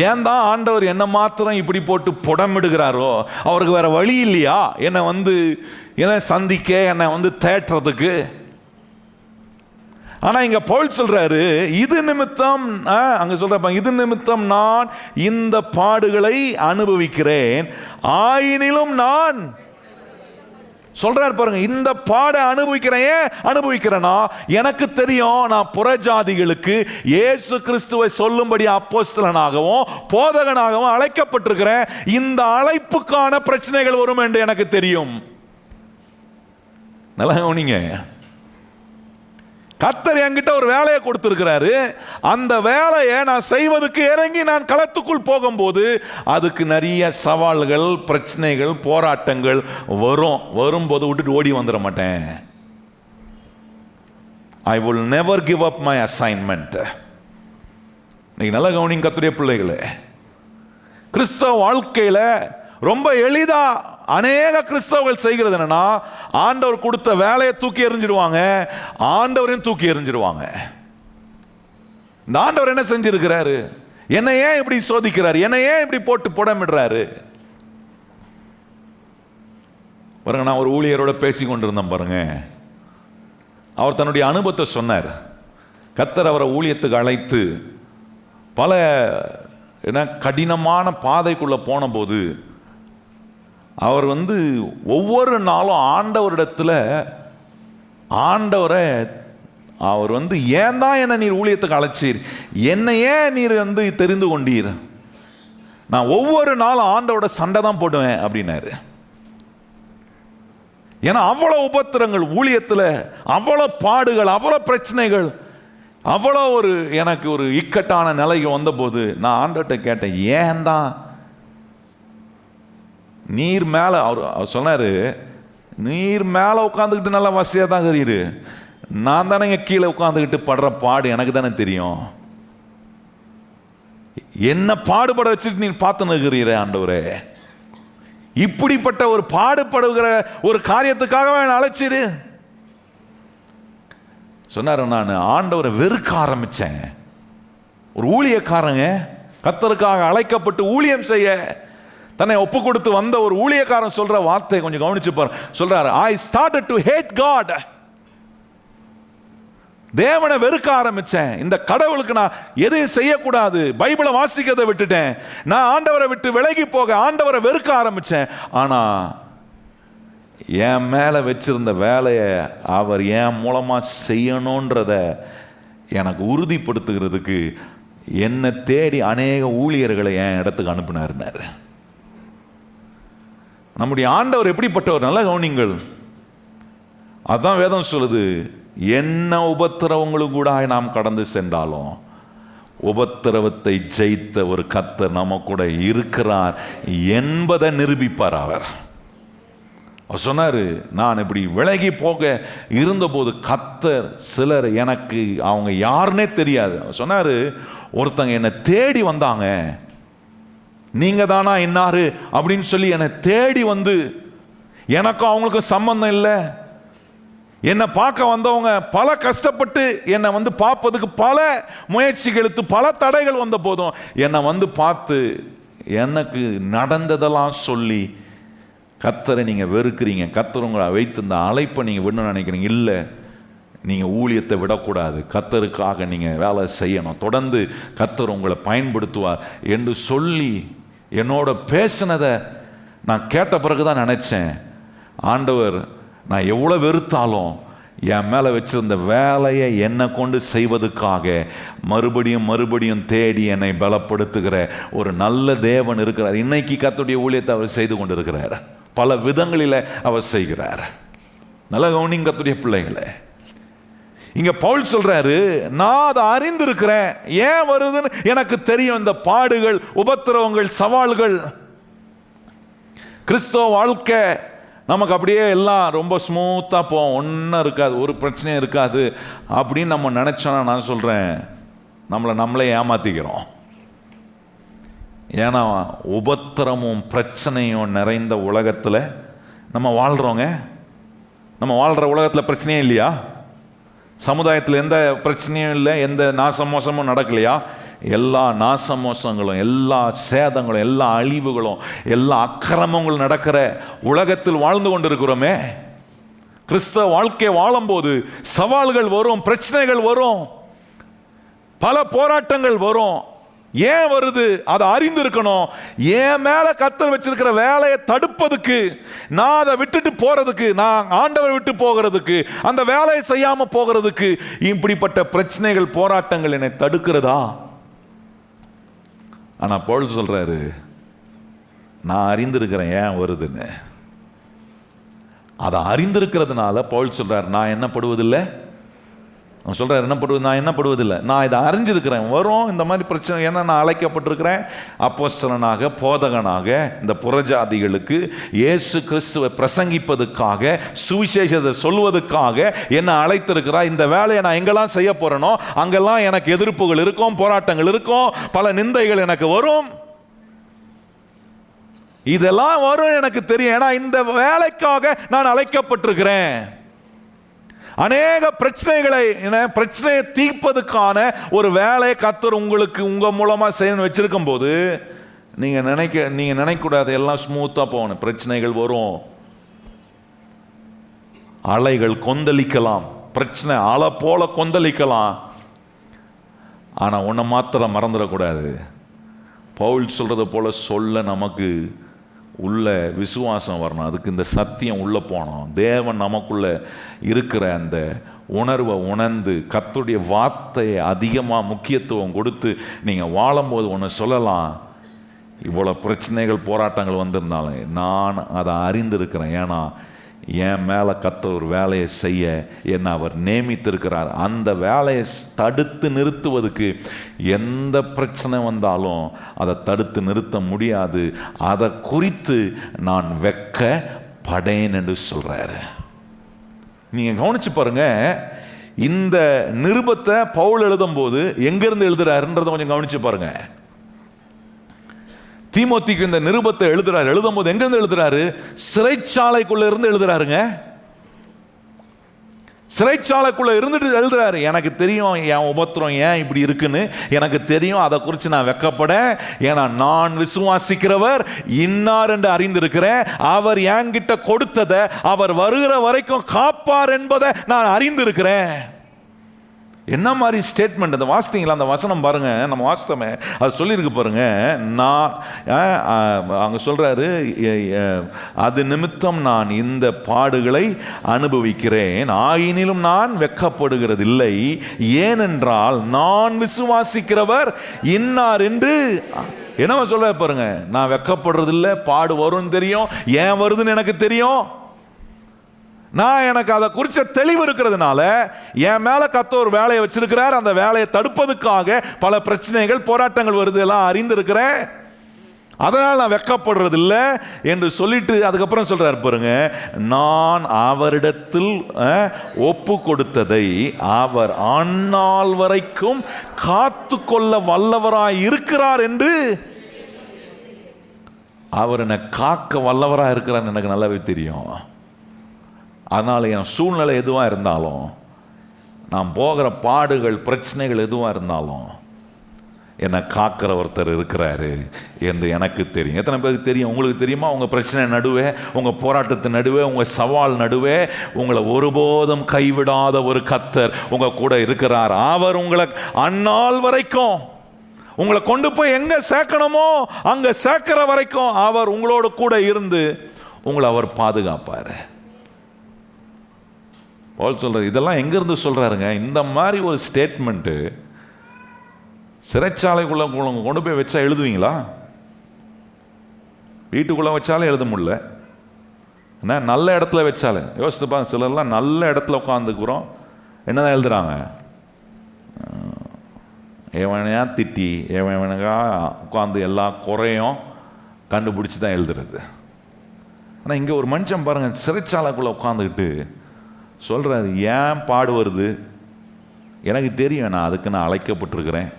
ஏன் தான் ஆண்டவர் என்ன மாத்திரம் இப்படி போட்டு புடமிடுகிறாரோ, அவருக்கு வேற வழி இல்லையா என்னை சந்திக்க, என்னை தேற்றதுக்கு? ஆனா இங்க பவுல் சொல்றாரு, இது நிமித்தம், அங்க சொல்ற, இது நிமித்தம் நான் இந்த பாடுகளை அனுபவிக்கிறேன், ஆயினிலும் நான் சொல்றார். பாருங்க, இந்த பாடை அனுபவிக்கிறேன்னா எனக்கு தெரியும், நான் புறஜாதிகளுக்கு இயேசு கிறிஸ்துவை சொல்லும்படி அப்போஸ்தலனாகவும் போதகனாகவும் அழைக்கப்பட்டிருக்கிறேன். இந்த அழைப்புக்கான பிரச்சனைகள் வரும் என்று எனக்கு தெரியும். நல்லா கவனிங்க, கர்த்தர் என்கிட்ட ஒரு வேலையை கொடுத்திருக்கிறாரு. அந்த வேலையை நான் செய்வதற்கு இறங்கி நான் களத்துக்குள் போகும்போது அதுக்கு நிறைய சவால்கள், பிரச்சனைகள், போராட்டங்கள் வரும்போது விட்டுட்டு ஓடி வந்துட மாட்டேன். I will never give up my assignment. நீங்க நல்லா கவனிங்க கர்த்தருடைய பிள்ளைகளே, கிறிஸ்தவ வாழ்க்கையில ரொம்ப எளிதா அநேக கிறிஸ்தவர்கள் செய்கிறது என்னன்னா, ஆண்டவர் கொடுத்த வேலையை தூக்கி எறிஞ்சிடுவாங்க, ஆண்டவரையும் தூக்கி எறிஞ்சிடுவாங்க. இந்த ஆண்டவர் என்ன செஞ்சிருக்கிறாரு, என்னை ஏன் இப்படி சோதிக்கிறாரு, என்னை ஏன் இப்படி போட்டு புடமிடுறாரு? பாருங்க, நான் ஒரு ஊழியரோட பேசி கொண்டிருந்தேன். பாருங்க, அவர் தன்னுடைய அனுபவத்தை சொன்னார். கர்த்தர் அவரை ஊழியத்துக்கு அழைத்து பல கடினமான பாதைக்குள்ள போன போது அவர் ஒவ்வொரு நாளும் ஆண்டவரிடத்துல அவர் ஏன் தான் என்ன நீர் ஊழியத்துக்கு அழைச்சீர், என்னை ஏன் நீர் தெரிந்து கொண்டீர், நான் ஒவ்வொரு நாளும் ஆண்டவரோட சண்டை தான் போடுவேன் அப்படின்னாரு. ஏன்னா அவ்வளோ உபத்திரங்கள் ஊழியத்தில், அவ்வளோ பாடுகள், அவ்வளோ பிரச்சனைகள், அவ்வளோ எனக்கு ஒரு இக்கட்டான நிலைக்கு வந்தபோது நான் ஆண்டவர்கிட்ட கேட்டேன், ஏன் தான் நீர் மேலே அவர் சொன்னார், நீர் மேலே உட்காந்துக்கிட்டு நல்லா வசதியாக தான் இருக்கிறீரு, நான் தானே இங்கே கீழே உட்காந்துக்கிட்டு படுற பாடு எனக்கு தானே தெரியும், என்ன பாடுபட வச்சுட்டு நீ பார்த்து நிற்கிறீரே ஆண்டவரே, இப்படிப்பட்ட ஒரு பாடுபடுகிற ஒரு காரியத்துக்காக அழைச்சிரு சொன்னார். நான் ஆண்டவரை வெறுக்க ஆரம்பிச்சேன். ஒரு ஊழியக்காரங்க, கர்த்தருக்காக அழைக்கப்பட்டு ஊழியம் செய்ய தன்னை ஒப்பு கொடுத்து வந்த ஒரு ஊழியக்காரன் சொல்ற வார்த்தை கொஞ்சம் கவனிச்சு பாரு. சொல்றாரு, I started to hate God. தேவனை வெறுக்க ஆரம்பிச்சேன். இந்த கடவுளுக்கு நான் எதையும் செய்யக்கூடாது, பைபிளை வாசிக்கிறதை விட்டுட்டேன், நான் ஆண்டவரை விட்டு விலகி போக ஆண்டவரை வெறுக்க ஆரம்பிச்சேன். ஆனா என் மேலே வச்சிருந்த வேலையை அவர் என் மூலமாக செய்யணுன்றத எனக்கு உறுதிப்படுத்துகிறதுக்கு என்னை தேடி அநேக ஊழியர்களை என் இடத்துக்கு அனுப்பினார். நம்முடைய ஆண்டவர் எப்படிப்பட்டவர் நல்ல கவனிங்கள். அதான் வேதம் சொல்லுது, என்ன உபத்திரவங்களும் கூட நாம் கடந்து சென்றாலும் உபத்திரவத்தை ஜெயித்த ஒரு கர்த்தர் நம்ம கூட இருக்கிறார் என்பதை நிரூபிப்பார். அவர் சொன்னார், நான் இப்படி விலகி போக இருந்தபோது கர்த்தர் சிலர் எனக்கு அவங்க யாருன்னே தெரியாது. சொன்னார், ஒருத்தங்க என்னை தேடி வந்தாங்க, நீங்க தானா இன்னாரு அப்படின்னு சொல்லி என்னை தேடி வந்து, எனக்கும் அவங்களுக்கும் சம்பந்தம் இல்லை, என்னை பார்க்க வந்தவங்க பல கஷ்டப்பட்டு என்னை வந்து பார்ப்பதுக்கு பல முயற்சிகள் எடுத்து பல தடைகள் வந்த போதும் என்னை வந்து பார்த்து எனக்கு நடந்ததெல்லாம் சொல்லி, கர்த்தரை நீங்கள் வெறுக்கிறீங்க, கர்த்தர் உங்களை வைத்து இந்த அழைப்பை நீங்கள் விடணும்னு நினைக்கிறீங்க, இல்லை நீங்கள் ஊழியத்தை விடக்கூடாது, கர்த்தருக்காக நீங்கள் வேலை செய்யணும், தொடர்ந்து கர்த்தர் உங்களை பயன்படுத்துவார் என்று சொல்லி என்னோட பேசினதை நான் கேட்ட பிறகு தான் நினச்சேன், ஆண்டவர் நான் எவ்வளோ வெறுத்தாலும் என் மேலே வச்சிருந்த வேலையை என்னை கொண்டு செய்வதற்காக மறுபடியும் மறுபடியும் தேடி என்னை பலப்படுத்துகிற ஒரு நல்ல தேவன் இருக்கிறார். இன்னைக்கு கர்த்தருடைய ஊழியத்தை அவர் செய்து கொண்டு இருக்கிறார், பல விதங்களில் அவர் செய்கிறார். நல்ல கவனிங்க கர்த்தருடைய பிள்ளைகளை. இங்க பவுல் சொல்றாரு, நான் அதை அறிந்திருக்கிறேன், ஏன் வருதுன்னு எனக்கு தெரியும். இந்த பாடுகள், உபத்திரவங்கள், சவால்கள், கிறிஸ்தவ வாழ்க்கை நமக்கு அப்படியே எல்லாம் ரொம்ப ஸ்மூத்தாக போகும், ஒன்றும் இருக்காது, ஒரு பிரச்சனையும் இருக்காது அப்படின்னு நம்ம நினச்சோன்னா நான் சொல்கிறேன், நம்மளே ஏமாற்றிக்கிறோம். ஏன்னா உபத்திரமும் பிரச்சனையும் நிறைந்த உலகத்தில் நம்ம வாழ்கிறோங்க. நம்ம வாழ்கிற உலகத்தில் பிரச்சனையே இல்லையா? சமுதாயத்தில் எந்த பிரச்சனையும் இல்லை, எந்த நாசமோசமும் நடக்கலையா? எல்லா நாசமோசங்களும், எல்லா சேதங்களும், எல்லா அழிவுகளும், எல்லா அக்கிரமங்களும் நடக்கிற உலகத்தில் வாழ்ந்து கொண்டிருக்கிறோமே. கிறிஸ்தவ வாழ்க்கை வாழும்போது சவால்கள் வரும், பிரச்சனைகள் வரும், பல போராட்டங்கள் வரும். ஏன் வருது அதை அறிந்திருக்கணும். என் மேல கர்த்தர் வச்சிருக்கிற வேலையை தடுப்பதுக்கு, நான் அதை விட்டுட்டு போறதுக்கு, நான் ஆண்டவரை விட்டு போகிறதுக்கு, அந்த வேலையை செய்யாம போகிறதுக்கு இப்படிப்பட்ட பிரச்சனைகள், போராட்டங்கள் என்னை தடுக்கிறதா? ஆனா பவுல் சொல்றாரு, நான் அறிந்திருக்கிறேன் ஏன் வருதுன்னு. அதை அறிந்திருக்கிறதுனால பவுல் சொல்றாரு, நான் என்ன படுவதில்லை. அவன் சொல்கிறார், நான் என்ன படுவதில்லை, நான் இதை அறிஞ்சிருக்கிறேன், வரும் இந்த மாதிரி பிரச்சனை. ஏன்னா நான் அழைக்கப்பட்டிருக்கிறேன் அப்போஸ்தலனாக, போதகனாக, இந்த புறஜாதிகளுக்கு இயேசு கிறிஸ்துவை பிரசங்கிப்பதுக்காக, சுவிசேஷத்தை சொல்வதற்காக என்னை அழைத்திருக்கிறார். இந்த வேலையை நான் எங்கெல்லாம் செய்ய போகிறேனோ அங்கெல்லாம் எனக்கு எதிர்ப்புகள் இருக்கும், போராட்டங்கள் இருக்கும், பல நிந்தைகள் எனக்கு வரும், இதெல்லாம் வரும் எனக்கு தெரியும். ஏன்னா இந்த வேலைக்காக நான் அழைக்கப்பட்டிருக்கிறேன். அநேக பிரச்சனையை தீர்ப்பதற்கான ஒரு வேலையை கர்த்தர் உங்களுக்கு உங்க மூலமா செய்யணும் வச்சிருக்கும் போது நீங்க நினைக்கூடாது எல்லாம் ஸ்மூத்தா போகணும். பிரச்சனைகள் வரும், அலைகள் கொந்தளிக்கலாம், பிரச்சனை அலை போல கொந்தளிக்கலாம். ஆனா ஒன்றை மாத்திரம் மறந்துடக்கூடாது, பவுல் சொல்றது போல சொல்ல நமக்கு உள்ள விசுவாசம் வரணும், அதுக்கு இந்த சத்தியம் உள்ளே போனோம். தேவன் நமக்குள்ள இருக்கிற அந்த உணர்வை உணர்ந்து கர்த்தருடைய வார்த்தையை அதிகமாக முக்கியத்துவம் கொடுத்து நீங்கள் வாழும்போது ஒன்று சொல்லலாம், இவ்வளோ பிரச்சனைகள் போராட்டங்கள் வந்திருந்தாலும் நான் அதை அறிந்திருக்கிறேன். ஏன்னா என் மேலே கர்த்தர் ஒரு வேலையை செய்ய என்னை அவர் நியமித்திருக்கிறார். அந்த வேலையை தடுத்து நிறுத்துவதற்கு எந்த பிரச்சனை வந்தாலும் அதை தடுத்து நிறுத்த முடியாது. அதை குறித்து நான் வெட்கப்படேன் என்று சொல்றாரு. நீங்க கவனிச்சு பாருங்க, இந்த நிருபத்தை பவுல் எழுதும் போது எங்கிருந்து எழுதுறாருன்றதை கொஞ்சம் கவனிச்சு பாருங்க. தீமோத்திக்கு இந்த நிருபத்தை எழுதும் போது எங்கிருந்து எழுதுறாரு? சிறைச்சாலைக்குள்ள இருந்து எழுதுறாருங்க. சிறைச்சாலைக்குள்ள இருந்துட்டு எழுதுறாரு. எனக்கு தெரியும் என் உபத்திரம் ஏன் இப்படி இருக்குன்னு எனக்கு தெரியும். அதை குறித்து நான் வெட்கப்பட, ஏன்னா நான் விசுவாசிக்கிறவர் இன்னார் என்று அறிந்திருக்கிறேன். அவர் என்கிட்ட கொடுத்ததை அவர் வருகிற வரைக்கும் காப்பார் என்பதை நான் அறிந்திருக்கிறேன். என்ன மாதிரி ஸ்டேட்மெண்ட்! அந்த வாசித்தீங்களா? அந்த வசனம் பாருங்க, நம்ம வாசித்தோமே, அது சொல்லியிருக்கு பாருங்க. நான் அங்கே சொல்றாரு, அது நிமித்தம் நான் இந்த பாடுகளை அனுபவிக்கிறேன், ஆயினிலும் நான் வெட்கப்படுகிறதில்லை, ஏனென்றால் நான் விசுவாசிக்கிறவர் இன்னார் என்று. என்னவா சொல்ற பாருங்க, நான் வெட்கப்படுறதில்லை, பாடு வரும்னு தெரியும், ஏன் வருதுன்னு எனக்கு தெரியும், நான் எனக்கு அதை குறித்த தெளிவு இருக்கிறதுனால என் மேல கர்த்தர் ஒரு வேலையை வச்சிருக்கிறார். அந்த வேலையை தடுப்பதற்காக பல பிரச்சனைகள் போராட்டங்கள் வருது, எல்லாம் அறிந்திருக்கிறேன். அதனால் நான் வெட்கப்படுறதில்லை என்று சொல்லிட்டு அதுக்கப்புறம் சொல்றாரு பாருங்க, நான் அவரிடத்தில் ஒப்பு கொடுத்ததை அவர் அந்நாள் வரைக்கும் காத்து கொள்ள வல்லவராய் இருக்கிறார் என்று. அவர் என்னை காக்க வல்லவராக இருக்கிறார் எனக்கு நல்லாவே தெரியும். அதனால் என் சூழ்நிலை எதுவாக இருந்தாலும், நான் போகிற பாடுகள் பிரச்சனைகள் எதுவாக இருந்தாலும் என்னை காக்கிற ஒருத்தர் இருக்கிறாரு என்று எனக்கு தெரியும். எத்தனை பேருக்கு தெரியும்? உங்களுக்கு தெரியுமா? உங்கள் பிரச்சனை நடுவே, உங்கள் போராட்டத்தின் நடுவே, உங்கள் சவால் நடுவே உங்களை ஒருபோதும் கைவிடாத ஒரு கர்த்தர் உங்கள் கூட இருக்கிறார். அவர் உங்களை அந்நாள் வரைக்கும் உங்களை கொண்டு போய் எங்கே சேர்க்கணுமோ அங்கே சேர்க்கிற வரைக்கும் அவர் உங்களோட கூட இருந்து உங்களை அவர் பாதுகாப்பார். பவுல் சொல்றாரு. இதெல்லாம் எங்கிருந்து சொல்றாருங்க? இந்த மாதிரி ஒரு ஸ்டேட்மெண்ட்டு சிறைச்சாலைக்குள்ள கொண்டு போய் வச்சா எழுதுவீங்களா? வீட்டுக்குள்ள வச்சாலும் எழுத முடியல, என்ன நல்ல இடத்துல வச்சாலே யோசித்து பாருங்க. சிலர்லாம் நல்ல இடத்துல உட்காந்துக்கிறோம், என்னதான் எழுதுறாங்க? எவனையா திட்டி எவனுக்கா உட்காந்து எல்லா குறையும் கண்டுபிடிச்சி தான் எழுதுறது. ஆனால் இங்கே ஒரு மனுஷன் பாருங்க, சிறைச்சாலைக்குள்ள உட்காந்துக்கிட்டு சொல்கிறாரு, ஏன் பாடு வருது எனக்கு தெரியும், நான் அதுக்கு நான் அழைக்கப்பட்டிருக்கிறேன்.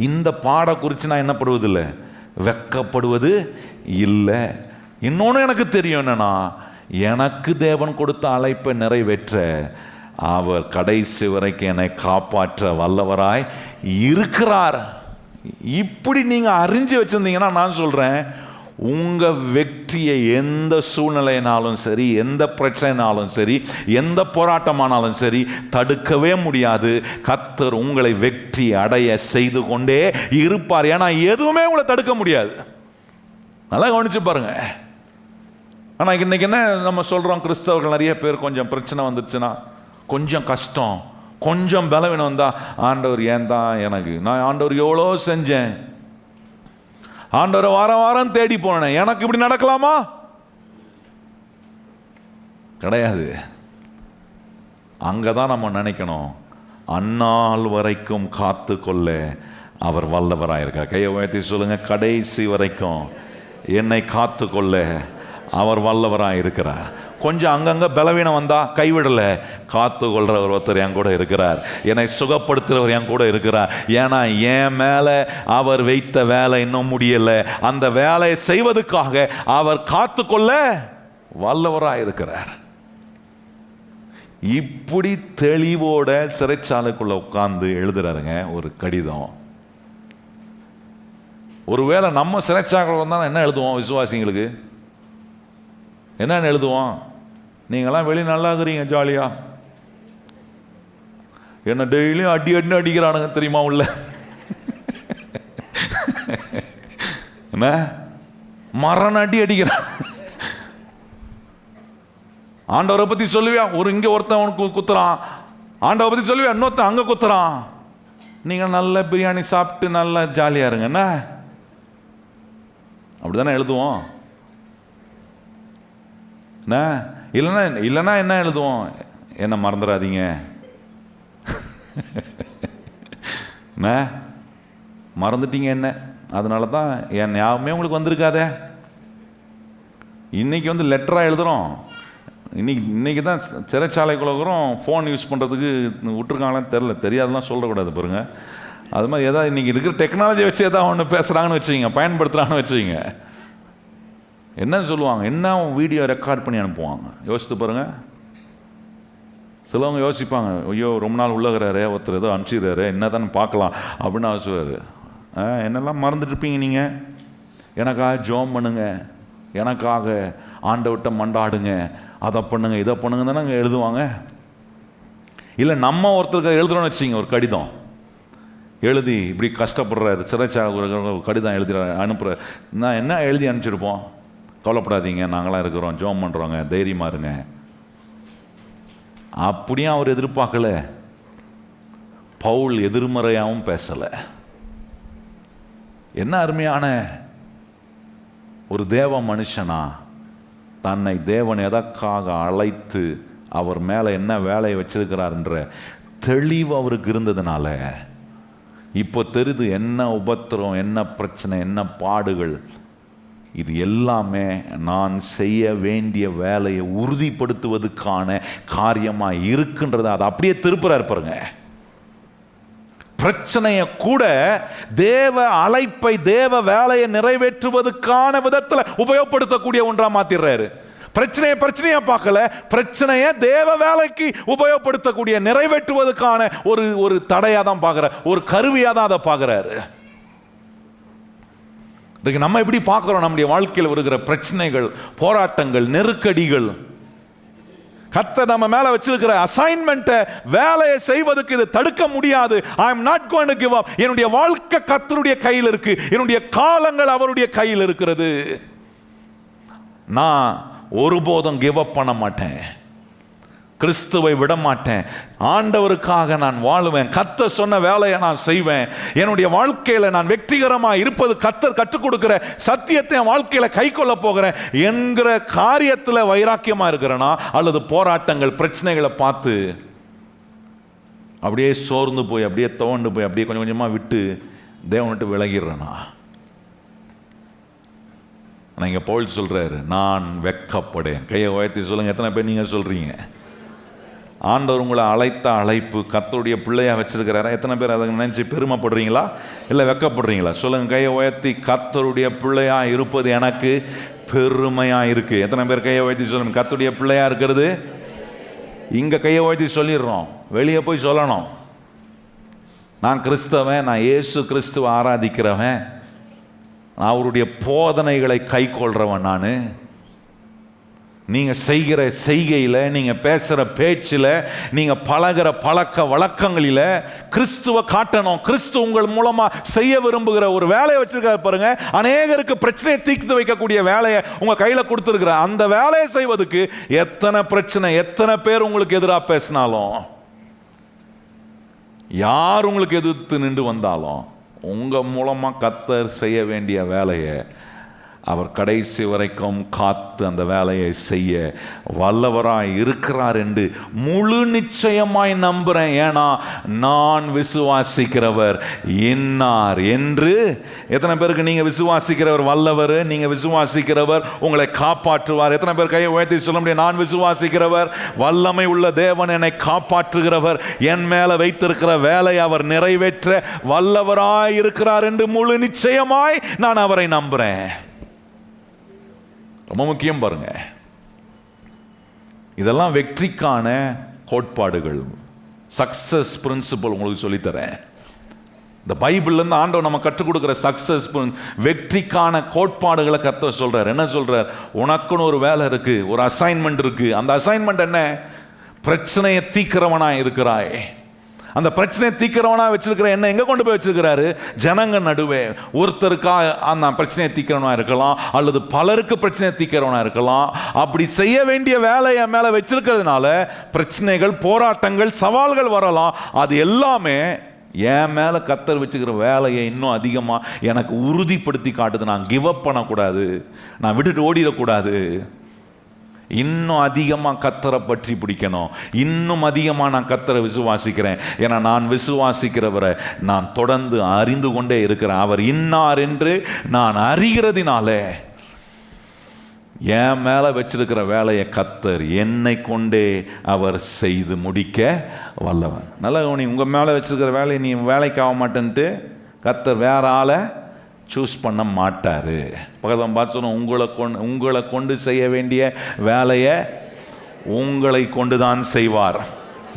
இந்த பாட குறித்து நான் என்னப்படுவதில்லை, வெட்கப்படுவது இல்லை. இன்னொன்று எனக்கு தெரியும், என்னன்னா எனக்கு தேவன் கொடுத்த அழைப்பை நிறைவேற்ற அவர் கடைசி வரைக்கும் என்னை காப்பாற்ற வல்லவராய் இருக்கிறார். இப்படி நீங்கள் அறிஞ்சு வச்சுருந்தீங்கன்னா நான் சொல்கிறேன், உங்கள் வெற்றியை எந்த சூழ்நிலையினாலும் சரி, எந்த பிரச்சனைனாலும் சரி, எந்த போராட்டமானாலும் சரி தடுக்கவே முடியாது. கர்த்தர் உங்களை வெற்றி அடைய செய்து கொண்டே இருப்பார். ஏன்னா எதுவுமே உங்களை தடுக்க முடியாது. நல்லா கவனிச்சு பாருங்க. ஆனால் இன்னைக்கு என்ன நம்ம சொல்கிறோம், கிறிஸ்தவர்கள் நிறைய பேர் கொஞ்சம் பிரச்சனை வந்துச்சுன்னா, கொஞ்சம் கஷ்டம், கொஞ்சம் பலவீனம் வந்தால், ஆண்டவர் ஏன் தான் எனக்கு, நான் ஆண்டவர் எவ்வளோ செஞ்சேன், ஆண்டவரை வாரம் வாரம் தேடி போனேன், எனக்கு இப்படி நடக்கலாமா? கிடையாது. அங்கதான் நம்ம நினைக்கணும், அந்நாள் வரைக்கும் காத்து கொள்ள அவர் வல்லவராயிருக்கார். கையை உயர்த்தி சொல்லுங்க, கடைசி வரைக்கும் என்னை காத்து கொள்ள அவர் வல்லவராயிருக்கிறார். கொஞ்சம் அங்கங்கே பலவீனம் வந்தால் கைவிடலை, காத்து கொள்கிறவர் ஒருத்தர் என் கூட இருக்கிறார், என்னை சுகப்படுத்துகிறவர் என் கூட இருக்கிறார். ஏன்னா என் மேலே அவர் வைத்த வேலை இன்னும் முடியலை, அந்த வேலையை செய்வதற்காக அவர் காத்து கொள்ள வல்லவராக இருக்கிறார். இப்படி தெளிவோட சிறைச்சாலைக்குள்ள உட்கார்ந்து எழுதுறாருங்க ஒரு கடிதம். ஒருவேளை நம்ம சிறைச்சாலை வந்தால் என்ன எழுதுவோம்? விசுவாசிங்களுக்கு என்னன்னு எழுதுவோம்? நீங்களாம் வெளியே நல்லா இருக்கிறீங்க, ஜாலியா, என்ன டெய்லியும் அடி அடி அடிக்கிறானுங்க தெரியுமா உள்ள, என்ன மரண அடி அடிக்கிறான். ஆண்டவரை பத்தி சொல்லுவியா, இங்க ஒருத்தன் குத்துறான், ஆண்டவரை பத்தி சொல்லுவியா, இன்னொருத்தன் அங்க குத்துறான். நீங்க நல்ல பிரியாணி சாப்பிட்டு நல்லா ஜாலியா இருங்க, என்ன அப்படிதானே எழுதுவோம்? என்ன இல்லைன்னா என்ன எழுதுவோம்? என்ன மறந்துடாதீங்க, மறந்துட்டீங்க என்ன, அதனால தான் என் ஞாபகமே உங்களுக்கு வந்திருக்காதே. இன்னைக்கு லெட்டராக எழுதுகிறோம். இன்னைக்கு தான் சிறைச்சாலைக்குள்ளோம் ஃபோன் யூஸ் பண்ணுறதுக்கு விட்டுருக்காங்களான்னு தெரியாதுலாம் சொல்லக்கூடாது பாருங்க. அது மாதிரி ஏதாவது இன்றைக்கி இருக்கிற டெக்னாலஜி வச்சு ஏதாவது ஒன்று பேசுகிறாங்கன்னு வச்சுக்கிங்க, பயன்படுத்துகிறாங்கன்னு வச்சுக்கிங்க, என்ன சொல்லுவாங்க? என்ன வீடியோ ரெக்கார்ட் பண்ணி அனுப்புவாங்க, யோசித்து பாருங்கள். சிலவங்க யோசிப்பாங்க, ஐயோ ரொம்ப நாள் உள்ளகிறாரு, ஒருத்தர் ஏதோ அனுப்பிச்சிடுறாரு, என்ன தானே பார்க்கலாம் அப்படின்னு அவசுவார். என்னெல்லாம் மறந்துட்டுருப்பீங்க நீங்கள். எனக்காக ஜோம் பண்ணுங்க, எனக்காக ஆண்டவர்கிட்ட மண்டாடுங்க, அதை பண்ணுங்க இதை பண்ணுங்க தானே அங்கே எழுதுவாங்க. இல்லை நம்ம ஒருத்தருக்கு எழுதுறோன்னு வச்சிங்க, ஒரு கடிதம் எழுதி இப்படி கஷ்டப்படுறாரு, சிறைச்சாலை கடிதம் எழுதி அனுப்புகிற, நான் என்ன எழுதி அனுப்பிச்சிருப்போம்? கவலைப்படாதீங்க, நாங்களாம் இருக்கிறோம், ஜோம் பண்ணுறோங்க, தைரியமாக இருங்க. அப்படியும் அவர் எதிர்பார்க்கல. பவுல் எதிர்மறையாகவும் பேசலை. என்ன அருமையான ஒரு தேவ மனுஷனா, தன்னை தேவன் எதற்காக அழைத்து அவர் மேலே என்ன வேலையை வச்சிருக்கிறார்ன்ற தெளிவு அவருக்கு இருந்ததுனால இப்போ தெரியுது என்ன உபத்திரம், என்ன பிரச்சனை, என்ன பாடுகள், இது எல்லாமே நான் செய்ய வேண்டிய வேலையை உறுதிப்படுத்துவதற்கான காரியமாக இருக்குன்றதை அதை அப்படியே திருப்புறாரு பாருங்க. பிரச்சனையை கூட தேவ அழைப்பை, தேவ வேலையை நிறைவேற்றுவதற்கான விதத்தில் உபயோகப்படுத்தக்கூடிய ஒன்றா மாத்திடுறாரு. பிரச்சனையா பார்க்கல, பிரச்சனையை தேவ வேலைக்கு உபயோகப்படுத்தக்கூடிய, நிறைவேற்றுவதற்கான ஒரு தடையா தான் பார்க்கிறார், ஒரு கருவியா தான் அதை பார்க்கிறாரு. நம்ம எப்படி பார்க்கிறோம்? நம்முடைய வாழ்க்கையில் வருகிற பிரச்சனைகள், போராட்டங்கள், நெருக்கடிகள், கர்த்தர் நம்ம மேல வச்சிருக்கிற அசைன்மெண்ட்டை, வேலையை செய்வதற்கு இது தடுக்க முடியாது. I am not going to give up. என்னுடைய வாழ்க்கை கர்த்தருடைய கையில் இருக்கு, என்னுடைய காலங்கள் அவருடைய கையில் இருக்கிறது. நான் ஒருபோதும் கிவ் அப் பண்ண மாட்டேன், கிறிஸ்துவை விட மாட்டேன், ஆண்டவருக்காக நான் வாழுவேன், கர்த்தர் சொன்ன வேலையை நான் செய்வேன், என்னுடைய வாழ்க்கையில் நான் வெற்றிகரமாக இருப்பது கர்த்தர் கற்றுக் கொடுக்கிற சத்தியத்தை என் வாழ்க்கையில் கை கொள்ள போகிறேன் என்கிற காரியத்தில் வைராக்கியமாக இருக்கிறேனா, அல்லது போராட்டங்கள், பிரச்சனைகளை பார்த்து அப்படியே சோர்ந்து போய், அப்படியே துவண்டு போய், அப்படியே கொஞ்சம் கொஞ்சமாக விட்டு தேவன்கிட்ட விலகிடுறேனா? ஆனால் இங்கே பவுல் சொல்கிறாரு, நான் வெட்கப்படேன். கையை உயர்த்தி சொல்லுங்க, எத்தனை பேர் நீங்கள் சொல்கிறீங்க? ஆண்டவர் உங்களை அழைத்த அழைப்பு கர்த்தருடைய பிள்ளையாக வச்சிருக்கிறாரா? எத்தனை பேர் அதை நினைச்சு பெருமைப்படுறீங்களா, இல்லை வெட்கப்படுறீங்களா? சொல்லுங்க, கையை உயர்த்தி. கர்த்தருடைய பிள்ளையாக இருப்பது எனக்கு பெருமையாக இருக்கு. எத்தனை பேர் கையை உயர்த்தி சொல்லுங்க, கர்த்தருடைய பிள்ளையாக இருக்கிறது? இங்கே கையை உயர்த்தி சொல்லிடுறோம், வெளியே போய் சொல்லணும், நான் கிறிஸ்தவன், நான் இயேசு கிறிஸ்துவை ஆராதிக்கிறவன், நான் அவருடைய போதனைகளை கை கொள்றவன். நான் நீங்கள் செய்கிற செய்கையில், நீங்கள் பேசுகிற பேச்சில், நீங்கள் பழகிற பழக்க வழக்கங்களில் கிறிஸ்துவை காட்டணும். கிறிஸ்து உங்கள் மூலமாக செய்ய விரும்புகிற ஒரு வேலையை வச்சிருக்காரு பாருங்க. அநேகருக்கு பிரச்சனையை தீர்த்து வைக்கக்கூடிய வேலையை உங்கள் கையில் கொடுத்துருக்குற அந்த வேலையை செய்வதற்கு எத்தனை பிரச்சனை, எத்தனை பேர் உங்களுக்கு எதிராக பேசினாலும், யார் உங்களுக்கு எதிர்த்து நின்று வந்தாலும், உங்கள் மூலமாக கர்த்தர் செய்ய வேண்டிய வேலையை அவர் கடைசி வரைக்கும் காத்து அந்த வேலையை செய்ய வல்லவராய் இருக்கிறார் என்று முழு நிச்சயமாய் நம்புகிறேன். ஏன்னா நான் விசுவாசிக்கிறவர் இன்னார் என்று. எத்தனை பேருக்கு நீங்கள் விசுவாசிக்கிறவர் வல்லவர், நீங்கள் விசுவாசிக்கிறவர் உங்களை காப்பாற்றுவார்? எத்தனை பேர் கையை உயர்த்தி சொல்ல முடியும், நான் விசுவாசிக்கிறவர் வல்லமை உள்ள தேவன் என்னை காப்பாற்றுகிறவர், என் மேலே வைத்திருக்கிற வேலை அவர் நிறைவேற்ற வல்லவராய் இருக்கிறார் என்று முழு நிச்சயமாய் நான் அவரை நம்புகிறேன். ரொம்ப முக்கியம் பாருங்க. இதெல்லாம் வெற்றிக்கான கோட்பாடுகள், சக்சஸ் பிரின்சிபல் உங்களுக்கு சொல்லித்தரேன். இந்த பைபிள்லேருந்து ஆண்டவர் நம்ம கற்றுக் கொடுக்குற சக்சஸ் வெற்றிக்கான கோட்பாடுகளை கர்த்தர் சொல்றார். என்ன சொல்றார்? உனக்குன்னு ஒரு வேலை இருக்கு, ஒரு அசைன்மெண்ட் இருக்கு. அந்த அசைன்மெண்ட் என்ன? பிரச்சனையை தீக்கிறவனாய் இருக்கிறாய். அந்த பிரச்சனையை தீக்கிறவனா வச்சிருக்கிற என்ன எங்கே கொண்டு போய் வச்சிருக்கிறாரு? ஜனங்க நடுவே. ஒருத்தருக்கா அந்த பிரச்சனையை தீக்கிறவனா இருக்கலாம், அல்லது பலருக்கு பிரச்சனையை தீக்கிறவனா இருக்கலாம். அப்படி செய்ய வேண்டிய வேலையை மேலே வச்சிருக்கிறதுனால பிரச்சனைகள், போராட்டங்கள், சவால்கள் வரலாம். அது எல்லாமே என் மேலே கர்த்தர் வச்சுக்கிற வேலையை இன்னும் அதிகமாக எனக்கு உறுதிப்படுத்தி காட்டுது. நான் கிவ் அப் பண்ணக்கூடாது, நான் விட்டுட்டு ஓடிடக்கூடாது. இன்னும் அதிகமாக கர்த்தரை பற்றி பிடிக்கணும், இன்னும் அதிகமாக நான் கர்த்தரை விசுவாசிக்கிறேன். ஏன்னா நான் விசுவாசிக்கிறவரை நான் தொடர்ந்து அறிந்து கொண்டே இருக்கிறேன். அவர் இன்னார் என்று நான் அறிகிறதினால என் மேலே வச்சிருக்கிற வேலையை கர்த்தர் என்னை கொண்டே அவர் செய்து முடிக்க வல்லவன். நல்லா நீ உங்கள் மேலே வச்சிருக்கிற வேலையை நீ வேலைக்கு ஆக மாட்டேன்ட்டு கர்த்தர் வேற ஆளை சூஸ் பண்ண மாட்டார். பக்கத்தில் பார்த்து சொன்னோம், உங்களை கொண்டு செய்ய வேண்டிய வேலையை உங்களை கொண்டு தான் செய்வார்.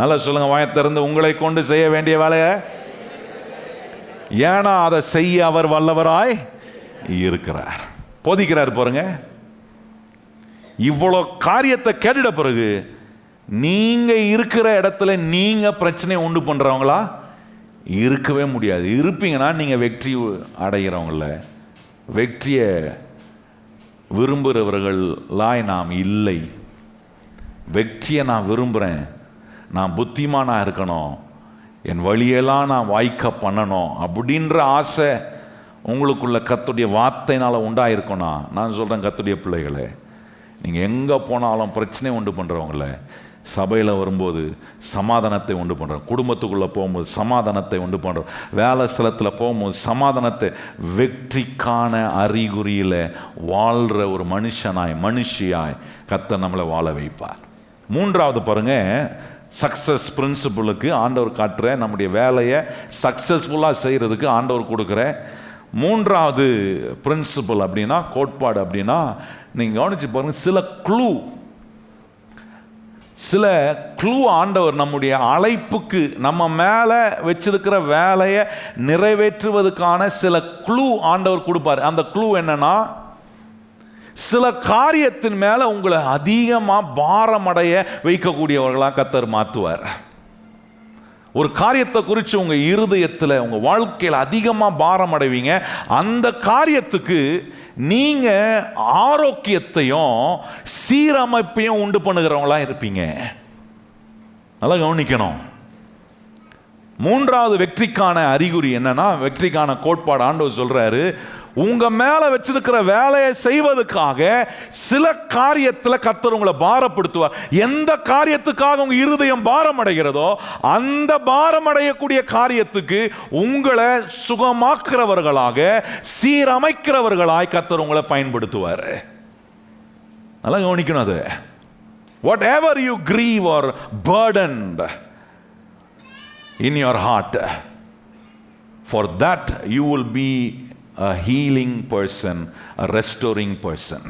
நல்லா சொல்லுங்கள், வாயை திறந்து, உங்களை கொண்டு செய்ய வேண்டிய வேலையை. ஏன்னா அதை செய்ய அவர் வல்லவராய் இருக்கிறார். போதிக்கிறார் பாருங்க. இவ்வளோ காரியத்தை கேட்டுட்ட பிறகு நீங்க இருக்கிற இடத்துல நீங்க பிரச்சனையை உண்டு பண்றவங்களா இருக்கவே முடியாது. இருப்பீங்கன்னா நீங்கள் வெற்றி அடைகிறவங்கள, வெற்றியை விரும்புகிறவர்களாய் நாம் இல்லை. வெற்றியை நான் விரும்புகிறேன், நான் புத்திமானாக இருக்கணும், என் வழியெல்லாம் நான் வாய்க்க பண்ணணும் அப்படின்ற ஆசை உங்களுக்குள்ள கர்த்தருடைய வார்த்தையினால் உண்டாயிருக்கோனா, நான் சொல்கிறேன் கர்த்தருடைய பிள்ளைகளே, நீங்கள் எங்கே போனாலும் பிரச்சனை உண்டு பண்ணுறவங்கள, சபையில் வரும்போது சமாதானத்தை உண்டு பண்ணுறோம், குடும்பத்துக்குள்ளே போகும்போது சமாதானத்தை உண்டு பண்ணுறோம், வேலை ஸ்தலத்தில் போகும்போது சமாதானத்தை, வெற்றிக்கான அறிகுறியில் வாழ்கிற ஒரு மனுஷியாய் கர்த்தர் நம்மளை வாழ வைப்பார். மூன்றாவது பாருங்க, சக்ஸஸ் பிரின்சிபலுக்கு ஆண்டவர் காட்டுற நம்முடைய வேலையை சக்ஸஸ்ஃபுல்லாக செய்கிறதுக்கு ஆண்டவர் கொடுக்குற மூன்றாவது பிரின்சிபல் அப்படின்னா, கோட்பாடு அப்படின்னா, நீங்கள் கவனிச்சு பாருங்க, சில க்ளூ ஆண்டவர் நம்முடைய அழைப்புக்கு, நம்ம மேலே வச்சிருக்கிற வேலையை நிறைவேற்றுவதற்கான சில க்ளூ ஆண்டவர் கொடுப்பார். அந்த க்ளூ என்னன்னா, சில காரியத்தின் மேலே உங்களை அதிகமாக பாரமடைய வைக்கக்கூடியவர்களாக கர்த்தர் மாற்றுவார். ஒரு காரியத்தை குறித்து உங்கள் இருதயத்தில், உங்கள் வாழ்க்கையில் அதிகமாக பாரம் அடைவீங்க. அந்த காரியத்துக்கு நீங்கள் ஆரோக்கியத்தையும் சீரமைப்பையும் உண்டு பண்ணுகிறவங்களா இருப்பீங்க. நல்லா கவனிக்கணும். மூன்றாவது வெற்றிக்கான அறிகுறி என்னன்னா, வெற்றிக்கான கோட்பாடு ஆண்டவர் சொல்றாரு, உங்க மேல வச்சிருக்கிற வேலையை செய்வதற்காக சில காரியத்தில் கர்த்தர் உங்களை பாரப்படுத்துவார். எந்த காரியத்துக்காக உங்க இருதயம் பாரம் அடைகிறதோ அந்த பாரம் அடையக்கூடிய காரியத்துக்கு உங்களை சுகமாக்குறவர்களாக, சீரமைக்கிறவர்களாய் கர்த்தர் உங்களை பயன்படுத்துவார். நல்லா கவனிக்கணும். அது whatever you grieve or burdened in your heart, for that you will be a healing person, a restoring person.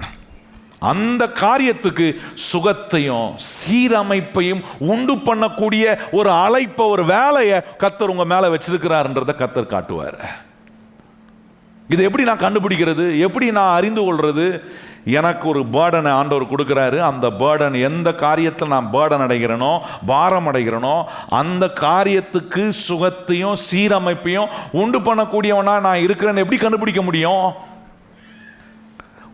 அந்த காரியத்துக்கு சுகத்தையும் சீரமைப்பையும் உண்டு பண்ணக்கூடிய ஒரு அழைப்பை, ஒரு வேலையை கர்த்தர் உங்க மேல வச்சிருக்கிறார்ன்றதை கர்த்தர் காட்டுவார். இது எப்படி நான் கண்டுபிடிக்கிறது, எப்படி நான் அறிந்து கொள்றது? எனக்கு ஒரு பேர்டனை ஆண்டவர் கொடுக்குறாரு. அந்த பேர்டன், எந்த காரியத்தில் நான் பேர்டன் அடைகிறேனோ, பாரம் அடைகிறேனோ, அந்த காரியத்துக்கு சுகத்தையும் சீரமைப்பையும் உண்டு பண்ணக்கூடியவனா நான் இருக்கிறேன்னு எப்படி கண்டுபிடிக்க முடியும்?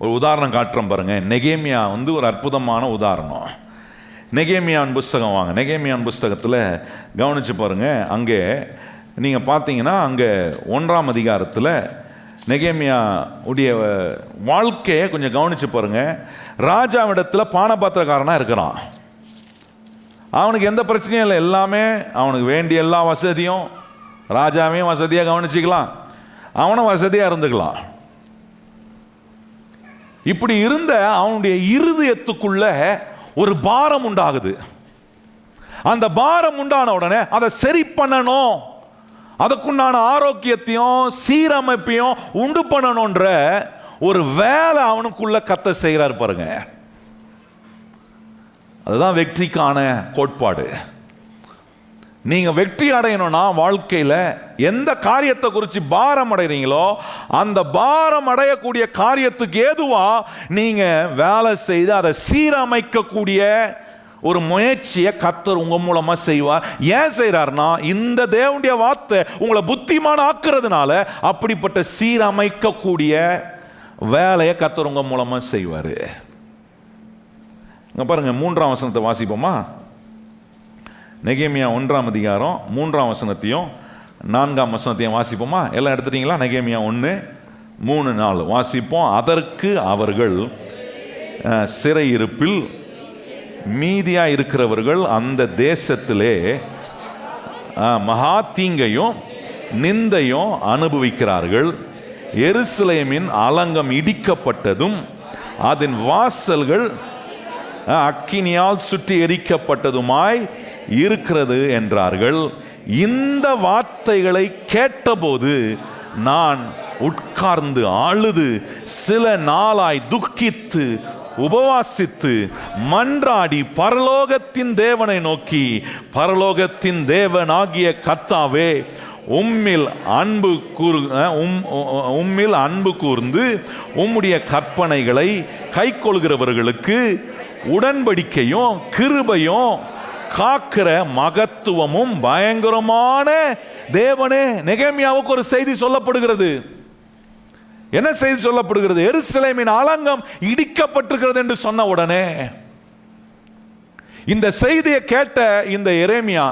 ஒரு உதாரணம் காட்டுறேன் பாருங்க. நெகேமியா ஒரு அற்புதமான உதாரணம். நெகேமியான் புஸ்தகம் வாங்க. நெகேமியான் புஸ்தகத்தில் கவனிச்சு பாருங்க. அங்கே நீங்கள் பார்த்தீங்கன்னா, அங்கே 1ஆம் அதிகாரத்தில் நெகேமியா உடைய வாழ்க்கையை கொஞ்சம் கவனிச்சு பாருங்க. ராஜாவிடத்தில் பானபாத்திரக்காரனாக இருக்கிறான். அவனுக்கு எந்த பிரச்சனையும் இல்லை, எல்லாமே அவனுக்கு வேண்டிய எல்லா வசதியும், ராஜாவையும் வசதியாக கவனிச்சிக்கலாம், அவனும் வசதியாக இருந்துக்கலாம். இப்படி இருந்த அவனுடைய இருதயத்துக்குள்ள ஒரு பாரம் உண்டாகுது. அந்த பாரம் உண்டான உடனே அதை சரி பண்ணணும், அதுக்குண்டான ஆரோக்கியத்தையும் சீரமைப்பையும் உண்டு பண்ணணும்ன்ற ஒரு வேலை அவனுக்குள்ள கர்த்தர் செய்கிறார் பாருங்க. அதுதான் வெற்றிக்கான கோட்பாடு. நீங்க வெற்றி அடையணும்னா வாழ்க்கையில் எந்த காரியத்தை குறித்து பாரம் அடைகிறீங்களோ அந்த பாரம் அடையக்கூடிய காரியத்துக்கு ஏதுவா நீங்க வேலை செய்து அதை சீரமைக்கக்கூடிய ஒரு முயற்சியை கர்த்தர் உங்க மூலமா செய்வார். ஏன் செய்யறாருன்னா, இந்த தேவனுடைய வார்த்தை உங்களை புத்திமான ஆக்குறதுனால அப்படிப்பட்ட சீரமைக்கக்கூடிய வேலையை கர்த்தர் உங்க மூலமா செய்வார். இங்க பாருங்க, 3ஆம் வசனத்தை வாசிப்போமா? நெகேமியா 1ஆம் அதிகாரம் 3ஆம் வசனத்தையும் 4ஆம் வசனத்தையும் வாசிப்போமா? எல்லாம் எடுத்துட்டீங்களா? நெகேமியா 1:3-4 வாசிப்போம். அதற்கு அவர்கள் சிறையிருப்பில் மீதியா இருக்கிறவர்கள் அந்த தேசத்திலே மகா தீங்கையும் நிந்தையும் அனுபவிக்கிறார்கள். எருசலேமின் அலங்கம் இடிக்கப்பட்டதும் அதன் வாசல்கள் அக்கினியால் சுற்றி எரிக்கப்பட்டதுமாய் இருக்கிறது என்றார்கள். இந்த வார்த்தைகளை கேட்டபோது நான் உட்கார்ந்து அழுது சில நாளாய் துக்கித்து உபவாசித்து மன்றாடி பரலோகத்தின் தேவனை நோக்கி, பரலோகத்தின் தேவனாகிய கர்த்தாவே, உம்மில் அன்பு கூர்ந்து உம்முடைய கற்பனைகளை கைக்கொள்கிறவர்களுக்கு உடன்படிக்கையும் கிருபையும் காக்கிற மகத்துவமும் பயங்கரமான தேவனே. நெகேமியாவுக்கு ஒரு செய்தி சொல்லப்படுகிறது. என்ன செய்தி சொல்லப்படுகிறது? எருசலேமின் அலங்கம் இடிக்கப்பட்டிருக்கிறது என்று சொன்ன உடனே இந்த செய்தியை கேட்ட இந்த எரேமியா,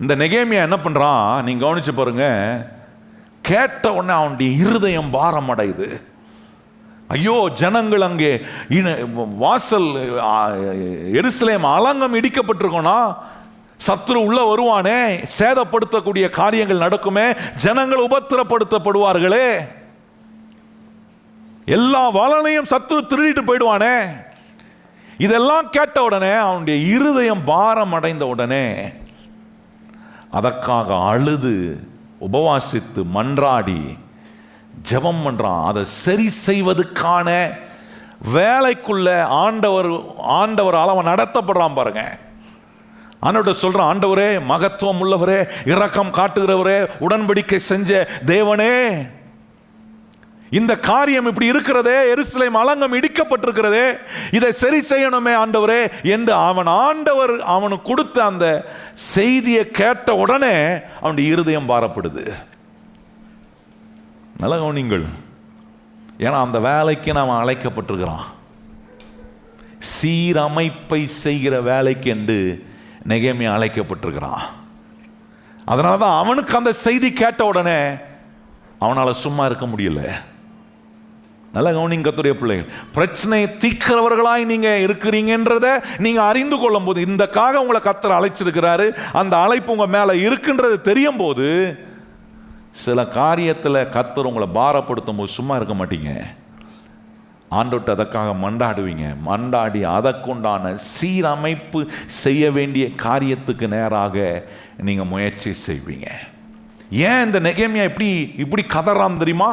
இந்த நெகேமியா என்ன பண்றான்? நீங்க கவனிச்சு பாருங்க. கேட்ட உடனே அவனுடைய இருதயம் பாரம் அடையுது. ஐயோ, ஜனங்கள் அங்கே வாசல் எருசலேம் அலங்கம் இடிக்கப்பட்டிருக்கோனா, சத்துரு உள்ள வருவானே, சேதப்படுத்தக்கூடிய காரியங்கள் நடக்குமே, ஜனங்கள் உபத்திரப்படுத்தப்படுவார்களே, எல்லா வளனையும் சத்துரு திருடிட்டு போயிடுவானே. இதெல்லாம் கேட்ட உடனே அவனுடைய இருதயம் பாரம் அடைந்த உடனே அதற்காக அழுது உபவாசித்து மன்றாடி ஜெபம் பண்றான். அதை சரி செய்வதற்கான வேலைக்குள்ள ஆண்டவரால் அவன் நடத்தப்படுறான். பாருங்க, ஆண்டவர்கிட்ட சொல்றான், ஆண்டவரே, மகத்துவம் உள்ளவரே, இரக்கம் காட்டுகிறவரே, உடன்படிக்கை செஞ்ச தேவனே, இந்த காரியம் இப்படி இருக்கிறதே, எருசலேம் அலங்கம் இடிக்கப்பட்டிருக்கிறதே, இதை சரி செய்யணுமே ஆண்டவரே என்று ஆண்டவர் அவனுக்கு கொடுத்த அந்த செய்தியை கேட்ட உடனே அவனுடைய இருதயம் பாரப்படுது. நல்ல கவனிங்கள். ஏன்னா அந்த வேலைக்கு நாம் அழைக்கப்பட்டிருக்கிறான். சீரமைப்பை செய்கிற வேலைக்கு என்று நெகேமியா அழைக்கப்பட்டிருக்கிறான். அதனால தான் அவனுக்கு அந்த செய்தி கேட்ட உடனே அவனால் சும்மா இருக்க முடியல. நல்ல கவனிங்க கர்த்தருடைய பிள்ளைகள், பிரச்சனையை தீர்க்கிறவர்களாய் நீங்க இருக்கிறீங்கன்றத நீங்க அறிந்து கொள்ளும் போது, இந்தக்காக உங்களை கர்த்தர் அழைச்சிருக்கிறாரு, அந்த அழைப்பு உங்க மேல இருக்குன்றது தெரியும் போது, சில காரியத்தில் கர்த்தர் உங்களை பாரப்படுத்தும் போது சும்மா இருக்க மாட்டீங்க. ஆண்டவர்கிட்ட அதற்காக மண்டாடுவீங்க. மண்டாடி அதற்குண்டான சீரமைப்பு செய்ய வேண்டிய காரியத்துக்கு நேராக நீங்க முயற்சி செய்வீங்க. ஏன் இந்த நெகேமியா இப்படி கதறான் தெரியுமா?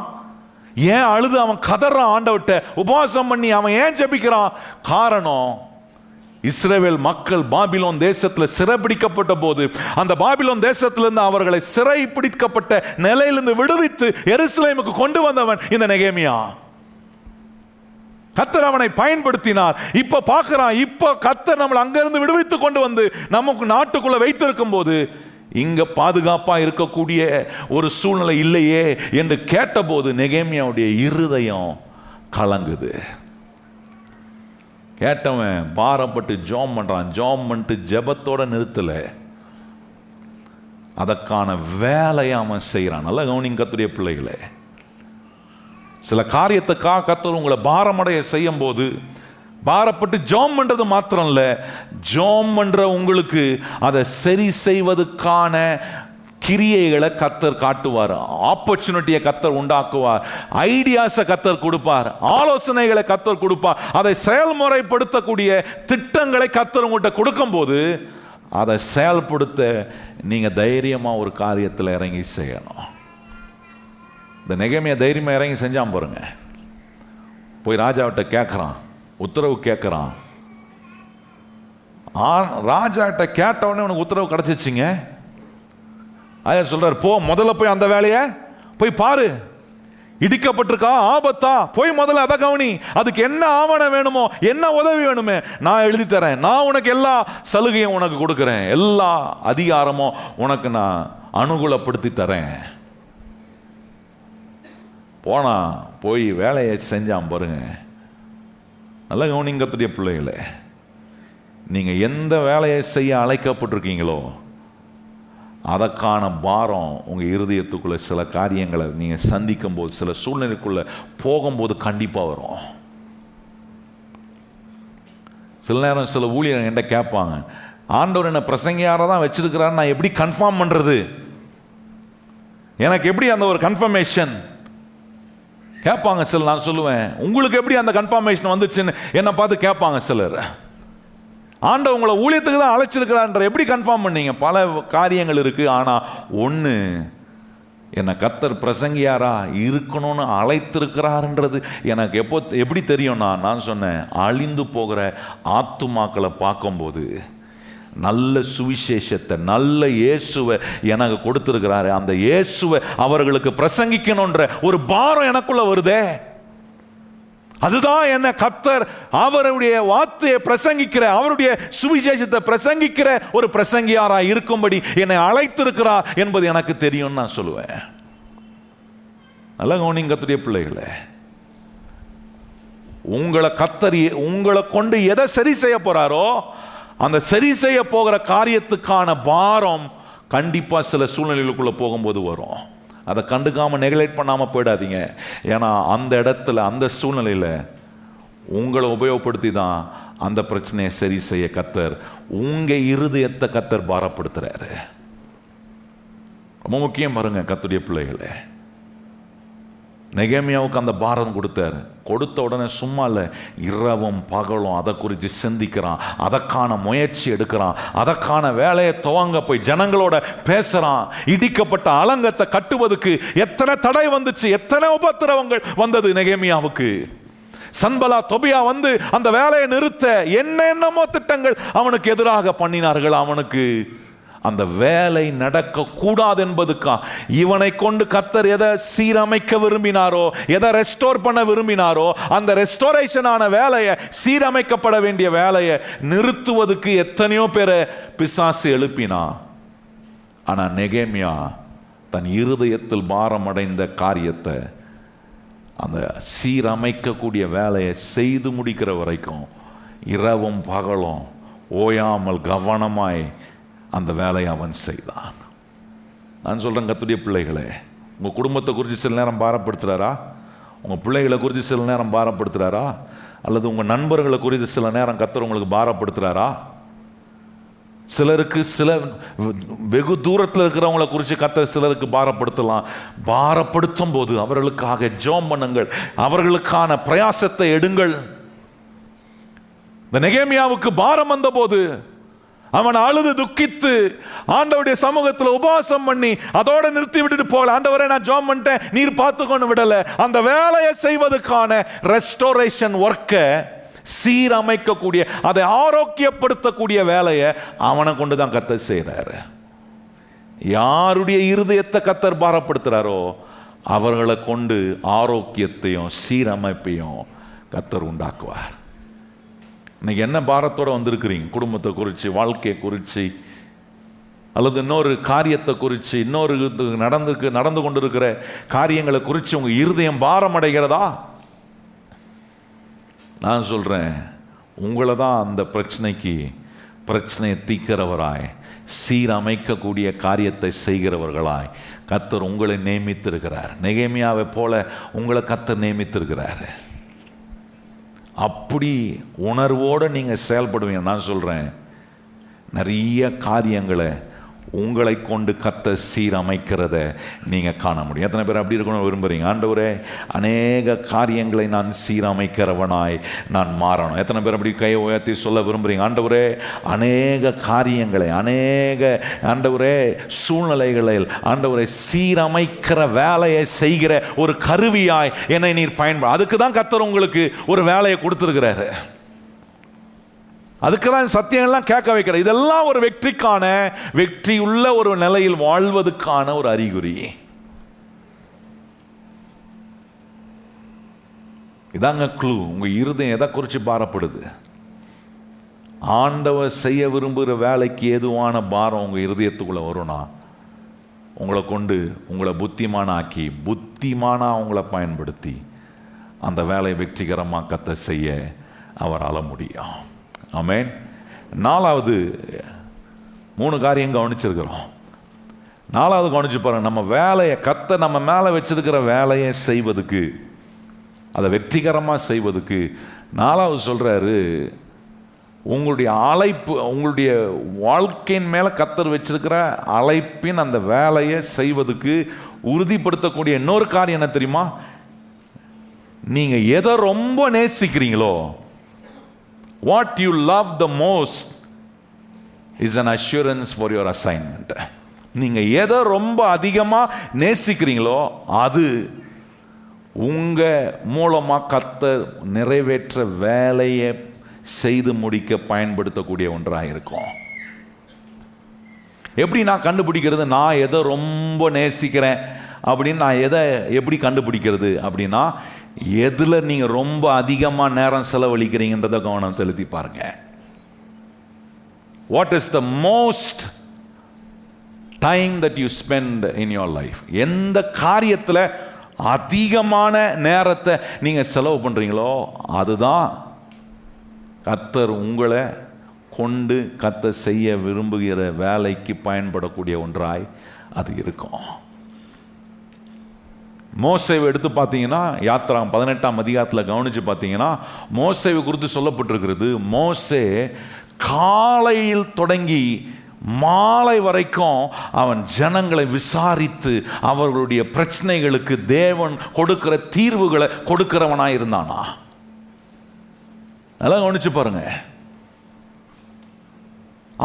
ஏன் அழுது அவன் கதறான்? ஆண்டவர்கிட்ட உபவாசம் பண்ணி அவன் ஏன் ஜெபிக்கிறான்? காரணம், இஸ்ரவேல் மக்கள் பாபிலோன் தேசத்தில் சிறைபிடிக்கப்பட்ட போது, அந்த பாபிலோன் தேசத்திலிருந்து அவர்களை சிறை பிடிக்கப்பட்ட நிலையிலிருந்து விடுவித்து எருசலேமுக்கு கொண்டு வந்தவன் இந்த நெகேமியா. கர்த்தர் அவனை பயன்படுத்தினார். இப்ப பார்க்கிறான், இப்ப கர்த்தர் நம்மளை அங்கிருந்து விடுவித்து கொண்டு வந்து நமக்கு நாட்டுக்குள்ள வைத்திருக்கும் போது, இங்க பாதுகாப்பா இருக்கக்கூடிய ஒரு சூழ்நிலை இல்லையே என்று கேட்டபோது நெகேமியாவுடைய இருதயம் கலங்குது. கேட்டவன் பாரப்பட்டு ஜெபம் பண்றான். ஜெபம் பண்ணிட்டு ஜெபத்தோட நிறுத்தல, அதற்கான வேலையை அவன் செய்யறான். நல்ல கவனிங்க கர்த்தருடைய பிள்ளைகளே, சில காரியத்துக்காக கர்த்தர் உங்களை பாரமடைய செய்யும் போது, பாரப்பட்டு ஜெபம் பண்றது மாத்திரம் இல்ல, ஜெபம் பண்ற உங்களுக்கு அதை சரி செய்வதற்கான கிரியைகளை கர்த்தர் காட்டுவார். ஆப்பர்ச்சுனிட்டியை கர்த்தர் உண்டாக்குவார். ஐடியாஸை கர்த்தர் கொடுப்பார். ஆலோசனைகளை கர்த்தர் கொடுப்பார். அதை செயல்முறைப்படுத்தக்கூடிய திட்டங்களை கர்த்தர் உங்கள்கிட்ட கொடுக்கும் போது, அதை செயல்படுத்த நீங்க தைரியமா ஒரு காரியத்தில் இறங்கி செய்யணும். இந்த நெகேமியா தைரியமா இறங்கி செஞ்சான் பாருங்க. போய் ராஜாவிட்ட கேட்கறான், உத்தரவு கேட்கறான். ராஜாட்ட கேட்டவொடனே உனக்கு உத்தரவு கிடைச்சிச்சுங்க. ஐயா சொல்றாரு, போ முதல்ல போய் அந்த வேலையை போய் பாரு. இடிக்கப்பட்டிருக்கா, ஆபத்தா, போய் முதல்ல அதை கவனி. அதுக்கு என்ன ஆவணம் வேணுமோ, என்ன உதவி வேணுமே நான் எழுதி தரேன். நான் உனக்கு எல்லா சலுகையும் உனக்கு கொடுக்குறேன். எல்லா அதிகாரமும் உனக்கு நான் அனுகூலப்படுத்தி தரேன். போனா போய் வேலையை செஞ்சான் பாருங்க. நல்ல கவனிங்க கர்த்தருடைய பிள்ளைகளே, நீங்க எந்த வேலையை செய்ய அழைக்கப்பட்டிருக்கீங்களோ அதற்கான பாரம் உங்க இருதயத்துக்குள்ள சில காரியங்களை நீங்க சந்திக்கும் போது, சில சூழ்நிலைக்குள்ள போகும்போது கண்டிப்பா வரும். சில நேரம் சில ஊழியர் என்கிட்ட கேட்பாங்க, ஆண்டவர் என்ன பிரசங்கியாரை தான் வச்சிருக்கிறாரு, நான் எப்படி கன்ஃபார்ம் பண்ணுறது, எனக்கு எப்படி அந்த ஒரு கன்ஃபர்மேஷன் கேட்பாங்க. சில நான் சொல்லுவேன், உங்களுக்கு எப்படி அந்த கன்ஃபர்மேஷன் வந்துச்சுன்னு என்னை பார்த்து கேட்பாங்க சிலர். ஆண்டவர் உங்களை ஊழியத்துக்கு தான் அழைச்சிருக்கிறான்ற எப்படி கன்ஃபார்ம் பண்ணீங்க? பல காரியங்கள் இருக்கு. ஆனால் ஒன்று, என்னை கர்த்தர் பிரசங்கியாரா இருக்கணும்னு அழைத்திருக்கிறாருன்றது எனக்கு எப்படி தெரியும்னா, நான் சொன்னேன், அழிந்து போகிற ஆத்துமாக்களை பார்க்கும்போது நல்ல சுவிசேஷத்தை, நல்ல இயேசுவை எனக்கு கொடுத்திருக்கிறாரு, அந்த இயேசுவை அவர்களுக்கு பிரசங்கிக்கணுன்ற ஒரு பாரம் எனக்குள்ள வருதே. அதுதான் என்ன கர்த்தர் அவருடைய வார்த்தையை பிரசங்கிக்கிற, அவருடைய சுவிசேஷத்தை பிரசங்கிக்கிற ஒரு பிரசங்கியாரா இருக்கும்படி என்னை அழைத்திருக்கிறார் என்பது எனக்கு தெரியும் நான் சொல்லுவேன். நல்ல கவனிங்க கர்த்தருடைய பிள்ளைகளே, உங்களை கொண்டு எதை சரி செய்ய போறாரோ அந்த சரி செய்ய போகிற காரியத்துக்கான பாரம் கண்டிப்பா சில சூழ்நிலைகளுக்குள்ள போகும்போது வரும். அதை கண்டுக்காமல் நெக்லெக்ட் பண்ணாமல் போயிடாதீங்க. ஏன்னா அந்த இடத்துல, அந்த சூழ்நிலையில் உங்களை உபயோகப்படுத்தி தான் அந்த பிரச்சனையை சரி செய்ய கர்த்தர் உங்கள் இருதயத்தை கர்த்தர் பாரப்படுத்துறாரு. ரொம்ப முக்கியம் பாருங்க கர்த்தருடைய பிள்ளைகளே, நெகேமியாவுக்கு அந்த பாரம் கொடுத்தாரு. கொடுத்த உடனே சும்மா இல்லை, இரவும் பகலும் அதை குறித்து சிந்திக்கிறான், அதற்கான முயற்சி எடுக்கிறான், அதற்கான வேலையை துவங்க போய் ஜனங்களோட பேசுறான். இடிக்கப்பட்ட அலங்கத்தை கட்டுவதற்கு எத்தனை தடை வந்துச்சு, எத்தனை உபத்திரவங்கள் வந்தது நெகேமியாவுக்கு. சன்பலா தொபியா வந்து அந்த வேலையை நிறுத்த என்னென்னமோ திட்டங்கள் அவனுக்கு எதிராக பண்ணினார்கள். அவனுக்கு அந்த வேலை நடக்க கூடாது என்பதுக்கா இவனை கொண்டு கர்த்தர் எதை சீரமைக்க விரும்பினாரோ, எதை ரெஸ்டோர் பண்ண விரும்பினாரோ, அந்த ரெஸ்டோரேஷனான வேலையை, சீரமைக்கப்பட வேண்டிய வேலையை நிறுத்துவதற்கு எத்தனையோ பேரை பிசாசு எழுப்பினா. ஆனா நெகேமியா தன் இருதயத்தில் பாரமடைந்த காரியத்தை, அந்த சீரமைக்கக்கூடிய வேலையை செய்து முடிக்கிற வரைக்கும் இரவும் பகலும் ஓயாமல் கவனமாய் அந்த வேலையை அவன் செய்தான். நான் சொல்கிறேன் கர்த்தருடைய பிள்ளைகளே, உங்கள் குடும்பத்தை குறித்து சில நேரம் பாரப்படுத்துகிறாரா? உங்கள் பிள்ளைகளை குறித்து சில நேரம் பாரப்படுத்துகிறாரா? அல்லது உங்கள் நண்பர்களை குறித்து சில நேரம் கர்த்தர் உங்களுக்கு பாரப்படுத்துகிறாரா? சிலருக்கு சில வெகு தூரத்தில் இருக்கிறவங்களை குறித்து கர்த்தர் சிலருக்கு பாரப்படுத்தலாம். பாரப்படுத்தும் போது அவர்களுக்காக ஜெபம் பண்ணுங்கள், அவர்களுக்கான பிரயாசத்தை எடுங்கள். இந்த நெகேமியாவுக்கு பாரம் வந்த போது அவன் அழுது துக்கித்து ஆண்டவருடைய சமூகத்தில் உபவாசம் பண்ணி அதோட நிறுத்தி விட்டுட்டு போகல. ஆண்டவரே நான் ஜெபம் பண்ணிட்டேன், நீர் பார்த்துக்கொண்டு விடல. அந்த வேலையை செய்வதற்கான ரெஸ்டோரேஷன் ஒர்க்கை, சீரமைக்கக்கூடிய, அதை ஆரோக்கியப்படுத்தக்கூடிய வேலையை அவனை கொண்டு தான் கர்த்தர் செய்கிறாரு. யாருடைய இருதயத்தை கர்த்தர் பாரப்படுத்துறாரோ அவர்களை கொண்டு ஆரோக்கியத்தையும் சீரமைப்பையும் கர்த்தர் உண்டாக்குவார். இன்னைக்கு என்ன பாரத்தோடு வந்திருக்கிறீங்க? குடும்பத்தை குறித்து, வாழ்க்கையை குறித்து, அல்லது இன்னொரு காரியத்தை குறித்து, இன்னொரு நடந்து கொண்டிருக்கிற காரியங்களை குறித்து உங்கள் இருதயம் பாரம் அடைகிறதா? நான் சொல்கிறேன், உங்களை தான் அந்த பிரச்சனையை தீர்க்கிறவராய், சீரமைக்கக்கூடிய காரியத்தை செய்கிறவர்களாய் கர்த்தர் உங்களை நியமித்திருக்கிறார். நெகேமியாவை போல உங்களை கர்த்தர் நியமித்திருக்கிறார். அப்படி உணர்வோடு நீங்கள் செயல்படுவீங்க. நான் சொல்கிறேன், நிறைய காரியங்களை உங்களை கொண்டு கர்த்தர் சீரமைக்கிறத நீங்கள் காண முடியும். எத்தனை பேர் அப்படி இருக்கணும் விரும்புகிறீங்க? ஆண்டவரே, அநேக காரியங்களை நான் சீரமைக்கிறவனாய் நான் மாறணும். எத்தனை பேர் அப்படி கையை உயர்த்தி சொல்ல விரும்புகிறீங்க? ஆண்டவரே, அநேக காரியங்களை, ஆண்டவரே சூழ்நிலைகளில் ஆண்டவரை சீரமைக்கிற வேலையை செய்கிற ஒரு கருவியாய் என்னை நீர் பயன்படு. அதுக்கு தான் கர்த்தர் உங்களுக்கு ஒரு வேலையை கொடுத்துருக்கிறாரு. அதுக்கு தான் சத்தியங்கள்லாம் கேட்க வைக்கிற. இதெல்லாம் ஒரு வெற்றியுள்ள ஒரு நிலையில் வாழ்வதற்கான ஒரு அறிகுறி. இதாங்க க்ளூ. உங்கள் இருதயம் எதை குறித்து பாரப்படுது? ஆண்டவர் செய்ய விரும்புகிற வேலைக்கு ஏதுவான பாரம் உங்கள் இருதயத்துக்குள்ளே வரும்னா, உங்களை கொண்டு உங்களை புத்திமானா உங்களை பயன்படுத்தி அந்த வேலையை வெற்றிகரமாக கர்த்தர் செய்ய அவரால் முடியும். ஆமென். 4வது 3 காரியம் கவனிச்சிருக்கிறோம். 4வது கவனிச்சு பாருங்க. நம்ம வேலையை, கர்த்தர் நம்ம மேலே வச்சிருக்கிற வேலையை செய்வதுக்கு, அதை வெற்றிகரமாக செய்வதுக்கு 4வது சொல்கிறாரு, உங்களுடைய அழைப்பு, உங்களுடைய வாழ்க்கையின் மேலே கர்த்தர் வச்சிருக்கிற அழைப்பின் அந்த வேலையை செய்வதுக்கு உறுதிப்படுத்தக்கூடிய இன்னொரு காரியம் என்ன தெரியுமா? நீங்கள் எதை ரொம்ப நேசிக்கிறீங்களோ, what you love the most is an assurance for your assignment. நீங்கள் எதை ரொம்ப அதிகமாக நேசிக்கிறீங்களோ அது உங்கள் மூலமாக கர்த்தர் நிறைவேற்ற வேலையை செய்து முடிக்க பயன்படுத்தக்கூடிய ஒன்றாக இருக்கும். எப்படி நான் கண்டுபிடிக்கிறது நான் எதை ரொம்ப நேசிக்கிறேன் அப்படின்னு? நான் எதை எப்படி கண்டுபிடிக்கிறது அப்படின்னா, எதில் நீங்கள் ரொம்ப அதிகமாக நேரம் செலவழிக்கிறீங்கன்றதை கவனம் செலுத்தி பாருங்க. What is the most time that you spend in your life? எந்த காரியத்தில் அதிகமான நேரத்தை நீங்கள் செலவு பண்ணுறீங்களோ அதுதான் கர்த்தர் உங்களை கொண்டு கர்த்தர் செய்ய விரும்புகிற வேலைக்கு பயன்படக்கூடிய ஒன்றாய் அது இருக்கும். மோசேவை எடுத்து பார்த்தீங்கன்னா, யாத்ரா 18ஆம் அதிகாரத்தில் கவனித்து பார்த்தீங்கன்னா, மோசேவை குறித்து சொல்லப்பட்டிருக்கிறது. மோசே காலையில் தொடங்கி மாலை வரைக்கும் அவன் ஜனங்களை விசாரித்து அவர்களுடைய பிரச்சனைகளுக்கு தேவன் கொடுக்கிற தீர்வுகளை கொடுக்கிறவனாக இருந்தானா. அதெல்லாம் கவனிச்சு பாருங்க.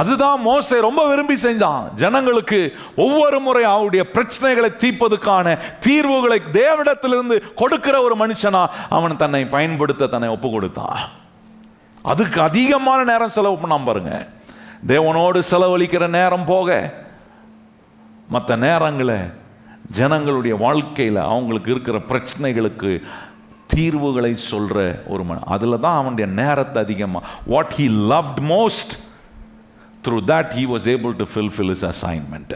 அதுதான் மோசே ரொம்ப விரும்பி செஞ்சான். ஜனங்களுக்கு ஒவ்வொரு முறை அவருடைய பிரச்சனைகளை தீர்ப்பதற்கான தீர்வுகளை தேவனிடத்திலிருந்து கொடுக்கிற ஒரு மனுஷனா அவன் தன்னை பயன்படுத்த தன்னை ஒப்பு கொடுத்தான். அதுக்கு அதிகமான நேரம் செலவு பண்ணாம பாருங்க. தேவனோடு செலவழிக்கிற நேரம் போக மற்ற நேரங்களை ஜனங்களுடைய வாழ்க்கையில் அவங்களுக்கு இருக்கிற பிரச்சனைகளுக்கு தீர்வுகளை சொல்ற ஒரு மனிதன். அதில் தான் அவனுடைய நேரத்தை அதிகமாக, what he loved most, through that he was able to fulfill his assignment.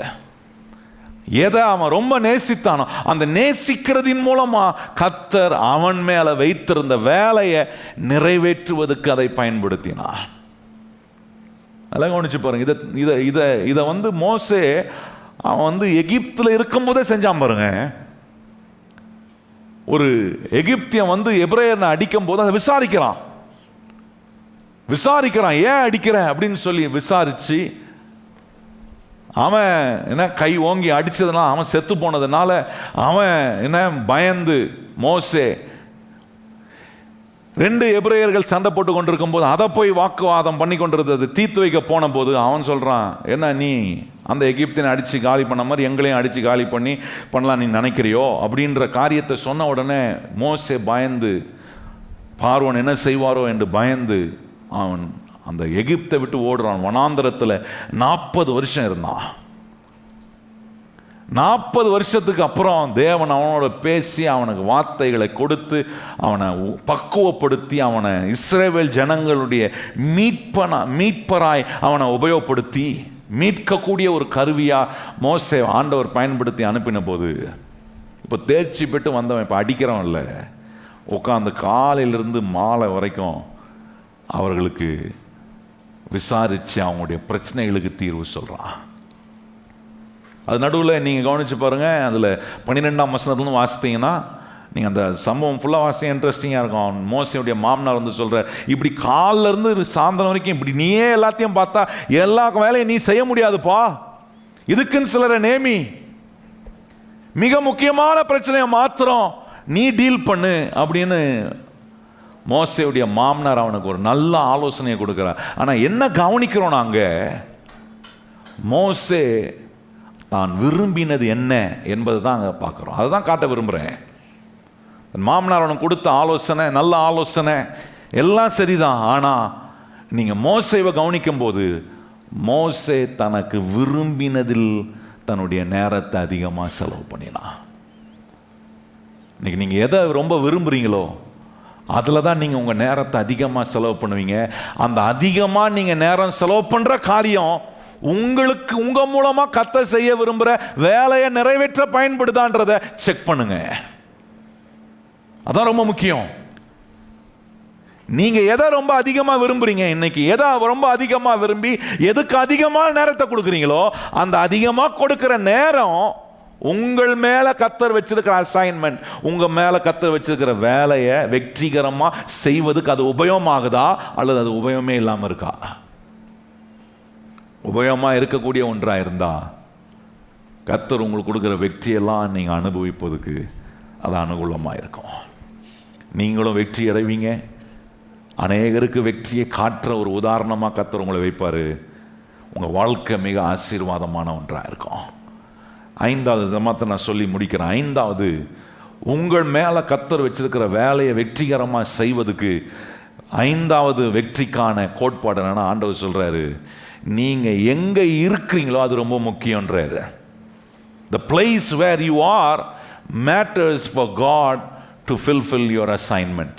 எதை அவன் ரொம்ப நேசித்தானோ அந்த நேசிக்கிறதின் மூலமா கர்த்தர் அவன் மேல வைத்திருந்த வேலையை நிறைவேற்றுவதற்கு அதை பயன்படுத்தினார். அதெல்லாம் கவனிச்சு பாருங்க. இதை வந்து மோசே அவன் எகிப்தில் இருக்கும்போதே செஞ்சான் பாருங்க. ஒரு எகிப்தியன் எபிரேயனை அடிக்கும் போது அதை விசாரிக்கிறான் ஏன் அடிக்கிற அப்படின்னு சொல்லி விசாரிச்சு, அவன் என்ன கை ஓங்கி அடிச்சதுனால அவன் செத்து போனதுனால அவன் என்ன பயந்து மோசே 2 எபிரேயர்கள் சண்டை போட்டு கொண்டிருக்கும் போது அதை போய் வாக்குவாதம் பண்ணி கொண்டிருந்தது தீர்த்து வைக்க போன போது அவன் சொல்றான், என்ன நீ அந்த எகிப்தினை அடிச்சு காலி பண்ண மாதிரி எங்களையும் அடிச்சு காலி பண்ணலாம் நீ நினைக்கிறியோ அப்படின்ற காரியத்தை சொன்ன உடனே மோசே பயந்து, பார்வோன் என்ன செய்வாரோ என்று பயந்து அவன் அந்த எகிப்தை விட்டு ஓடுறான். வனாந்தரத்தில் 40 வருஷம் இருந்தான். 40 வருஷத்துக்கு அப்புறம் தேவன் அவனோட பேசி அவனுக்கு வார்த்தைகளை கொடுத்து அவனை பக்குவப்படுத்தி அவனை இஸ்ரவேல் ஜனங்களுடைய மீட்பராய் அவனை உபயோகப்படுத்தி மீட்கக்கூடிய ஒரு கருவியா மோசே ஆண்டவர் பயன்படுத்தி அனுப்பின போது, இப்போ தேர்ச்சி பெற்று வந்தவன் இப்போ அடிக்கிறவன் இல்லை, உட்காந்து காலையிலிருந்து மாலை வரைக்கும் அவர்களுக்கு விசாரித்து அவங்களுடைய பிரச்சனைகளுக்கு தீர்வு சொல்கிறான். அது நடுவில் நீங்கள் கவனித்து பாருங்கள். அதில் 12ஆம் வசனத்துலேருந்து வாசித்தீங்கன்னா நீங்கள் அந்த சம்பவம் ஃபுல்லாக வாசிங்க, இன்ட்ரெஸ்டிங்காக இருக்கும். மோசையுடைய மாமனார் சொல்கிற, இப்படி காலிலேருந்து சாயந்தரம் வரைக்கும் இப்படி நீயே எல்லாத்தையும் பார்த்தா எல்லா வேலையும் நீ செய்ய முடியாதுப்பா, இதுக்குன்னு சிலரை நேமி, மிக முக்கியமான பிரச்சனையை மாத்திரம் நீ டீல் பண்ணு அப்படின்னு மோசேயுடைய மாமனார் அவனுக்கு ஒரு நல்ல ஆலோசனையை கொடுக்கிறார். ஆனால் என்ன கவனிக்கிறோம் நாங்கள், மோசே தான் விரும்பினது என்ன என்பதை தான் அங்கே பார்க்குறோம். அதை தான் காட்ட விரும்புகிறேன். மாமனார் அவனுக்கு கொடுத்த ஆலோசனை நல்ல ஆலோசனை எல்லாம் சரிதான். ஆனால் நீங்கள் மோசேவை கவனிக்கும் போது மோசே தனக்கு விரும்பினதில் தன்னுடைய நேரத்தை அதிகமாக செலவு பண்ணினான். இன்னைக்கு நீங்கள் எதை ரொம்ப விரும்புகிறீங்களோ அதில் தான் நீங்கள் உங்கள் நேரத்தை அதிகமாக செலவு பண்ணுவீங்க. அந்த அதிகமாக நீங்கள் நேரம் செலவு பண்ணுற காரியம் உங்களுக்கு உங்கள் மூலமாக கர்த்தர் செய்ய விரும்புகிற வேலையை நிறைவேற்ற பயன்படுதான்றதை செக் பண்ணுங்க. அதான் ரொம்ப முக்கியம். நீங்கள் எதை ரொம்ப அதிகமாக விரும்புகிறீங்க, இன்னைக்கு எதை ரொம்ப அதிகமாக விரும்பி எதுக்கு அதிகமாக நேரத்தை கொடுக்குறீங்களோ அந்த அதிகமாக கொடுக்குற நேரம் உங்கள் மேல கர்த்தர் வச்சிருக்கிற அசைன்மெண்ட், உங்க மேல கர்த்தர் வச்சிருக்கிற வேலையை வெற்றிகரமா செய்வதுக்கு அது உபயோகமாகுதா அல்லது அது உபயோகமே இல்லாம இருக்கா? உபயோகமா இருக்கக்கூடிய ஒன்றா இருந்தா கர்த்தர் உங்களுக்கு கொடுக்குற வெற்றியெல்லாம் நீங்க அனுபவிப்பதுக்கு அது அனுகூலமா இருக்கும். நீங்களும் வெற்றி அடைவீங்க. அநேகருக்கு வெற்றியை காட்டுற ஒரு உதாரணமாக கர்த்தர் உங்களை வைப்பார். உங்கள் வாழ்க்கை மிக ஆசீர்வாதமான ஒன்றாக இருக்கும். 5வது மாத்திர நான் சொல்லி முடிக்கிறேன். 5வது, உங்கள் மேலே கர்த்தர் வச்சிருக்கிற வேலையை வெற்றிகரமாக செய்வதுக்கு 5வது வெற்றிக்கான கோட்பாடு என்னன்னா, ஆண்டவர் சொல்கிறாரு, நீங்கள் எங்கே இருக்கிறீங்களோ அது ரொம்ப முக்கியன்றாரு. The place where you are matters for God to fulfill your assignment.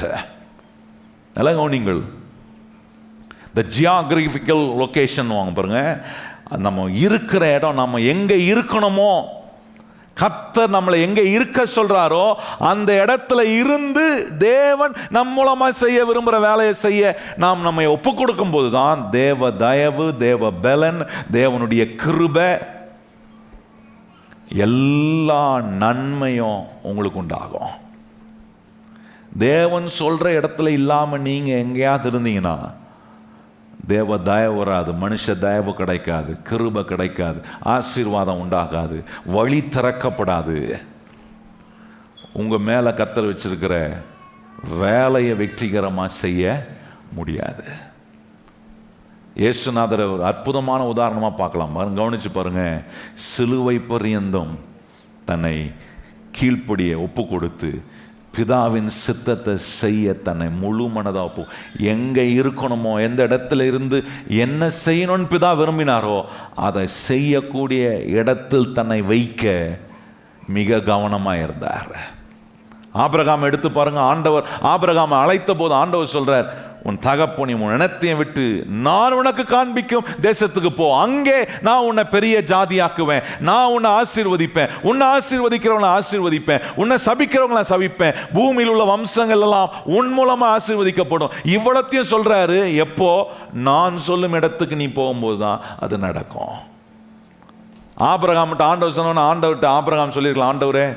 நல்லா கவனிங்கள். The geographical location வாங்க பாருங்க, நம்ம இருக்கிற இடம், நம்ம எங்கே இருக்கணுமோ, கர்த்தர் நம்மளை எங்கே இருக்க சொல்றாரோ அந்த இடத்துல இருந்து தேவன் நம் மூலமா செய்ய விரும்புகிற வேலையை செய்ய நாம் நம்மை ஒப்பு கொடுக்கும் போது தான் தேவ தயவு, தேவ பலன், தேவனுடைய கிருபை, எல்லா நன்மையும் உங்களுக்கு உண்டாகும். தேவன் சொல்ற இடத்துல இல்லாம நீங்க எங்கேயாவது இருந்தீங்கன்னா தேவ தயவு வராது, மனுஷ தயவு கிடைக்காது, கிருபை கிடைக்காது, ஆசீர்வாதம் உண்டாகாது, வழி திறக்கப்படாது. உங்க மேல கர்த்தர் வச்சிருக்கிற வேலையை வெற்றிகரமா செய்ய முடியாது. இயேசுநாதரை ஒரு அற்புதமான உதாரணமா பார்க்கலாம். கவனிச்சு பாருங்க. சிலுவை பரியந்தம் தன்னை கீழ்ப்படிய ஒப்பு கொடுத்து பிதாவின் சித்தத்தை செய்ய தன்னை முழு மனதா ஒப்பு, எங்கே இருக்கணுமோ, எந்த இடத்துல இருந்து என்ன செய்யணும்னு பிதா விரும்பினாரோ அதை செய்யக்கூடிய இடத்தில் தன்னை வைக்க மிக கவனமாக இருந்தார். ஆபிரகாம் எடுத்து பாருங்க. ஆண்டவர் ஆபிரகாமை அழைத்த போது ஆண்டவர் சொல்றார், உன் தகப்பனையும் உன் இனத்தையும் விட்டு நான் உனக்கு காண்பிக்கும் தேசத்துக்கு போ, அங்கே நான் உன்னை பெரிய ஜாதியாக்குவேன், நான் உன்னை ஆசீர்வதிப்பேன், உன்னை ஆசீர்வதிக்கிறவங்களை ஆசீர்வதிப்பேன், உன்னை சபிக்கிறவங்களை சபிப்பேன், பூமியில் உள்ள வம்சங்கள் எல்லாம் உன் மூலமா ஆசீர்வதிக்கப்படும். இவ்வளத்தையும் சொல்றாரு. எப்போ? நான் சொல்லும் இடத்துக்கு நீ போகும்போது தான் அது நடக்கும். ஆபிரகாம்கிட்ட ஆண்டவர் சொன்னோன்னா ஆண்டவர்கிட்ட ஆபிரகாம் சொல்லியிருக்கலாம், ஆண்டவரே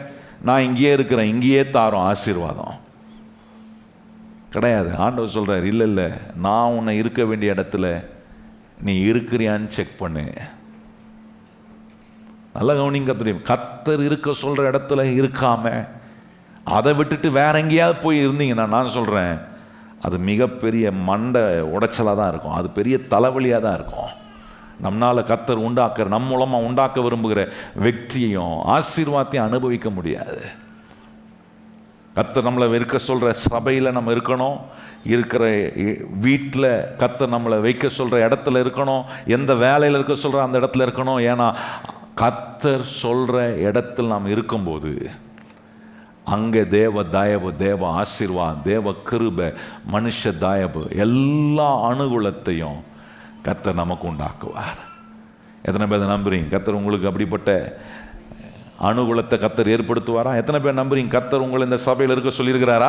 நான் இங்கேயே இருக்கிறேன், இங்கேயே தாரோம் ஆசீர்வாதம். கிடையாது. ஆண்டவர் சொல்றாரு, இல்லை இல்லை, நான் உன்னை இருக்க வேண்டிய இடத்துல நீ இருக்கிறியான்னு செக் பண்ணு. நல்லா கவனிங்க. தெரியும், கர்த்தர் இருக்க சொல்ற இடத்துல இருக்காம அதை விட்டுட்டு வேற எங்கேயாவது போய் இருந்தீங்கன்னா நான் சொல்றேன் அது மிகப்பெரிய மண்டை உடைச்சலாக தான் இருக்கும். அது பெரிய தலைவலியாக தான் இருக்கும். நம்மளால் கர்த்தர் உண்டாக்குற, நம் மூலமாக உண்டாக்க விரும்புகிற வெற்றியையும் ஆசீர்வாதத்தையும் அனுபவிக்க முடியாது. கர்த்தர் நம்மளை இருக்க சொல்கிற சபையில் நம்ம இருக்கணும், இருக்கிற வீட்டில் கர்த்தர் நம்மளை வைக்க சொல்கிற இடத்துல இருக்கணும், எந்த வேலையில் இருக்க சொல்கிற அந்த இடத்துல இருக்கணும். ஏன்னா கர்த்தர் சொல்கிற இடத்தில் நாம் இருக்கும்போது அங்கே தேவ தயவு, தேவ ஆசீர்வாதம், தேவ கிருபை, மனுஷ தயவு, எல்லா அனுகூலத்தையும் கர்த்தர் நமக்கு உண்டாக்குவார். எத்தனை பேர் நம்புறீங்க கர்த்தர் உங்களுக்கு அப்படிப்பட்ட அனுகூலத்தை கர்த்தர் ஏற்படுத்துவாரா? எத்தனை பேர் நம்புறீங்க கர்த்தர் உங்களை இந்த சபையில் இருக்க சொல்லியிருக்கிறாரா?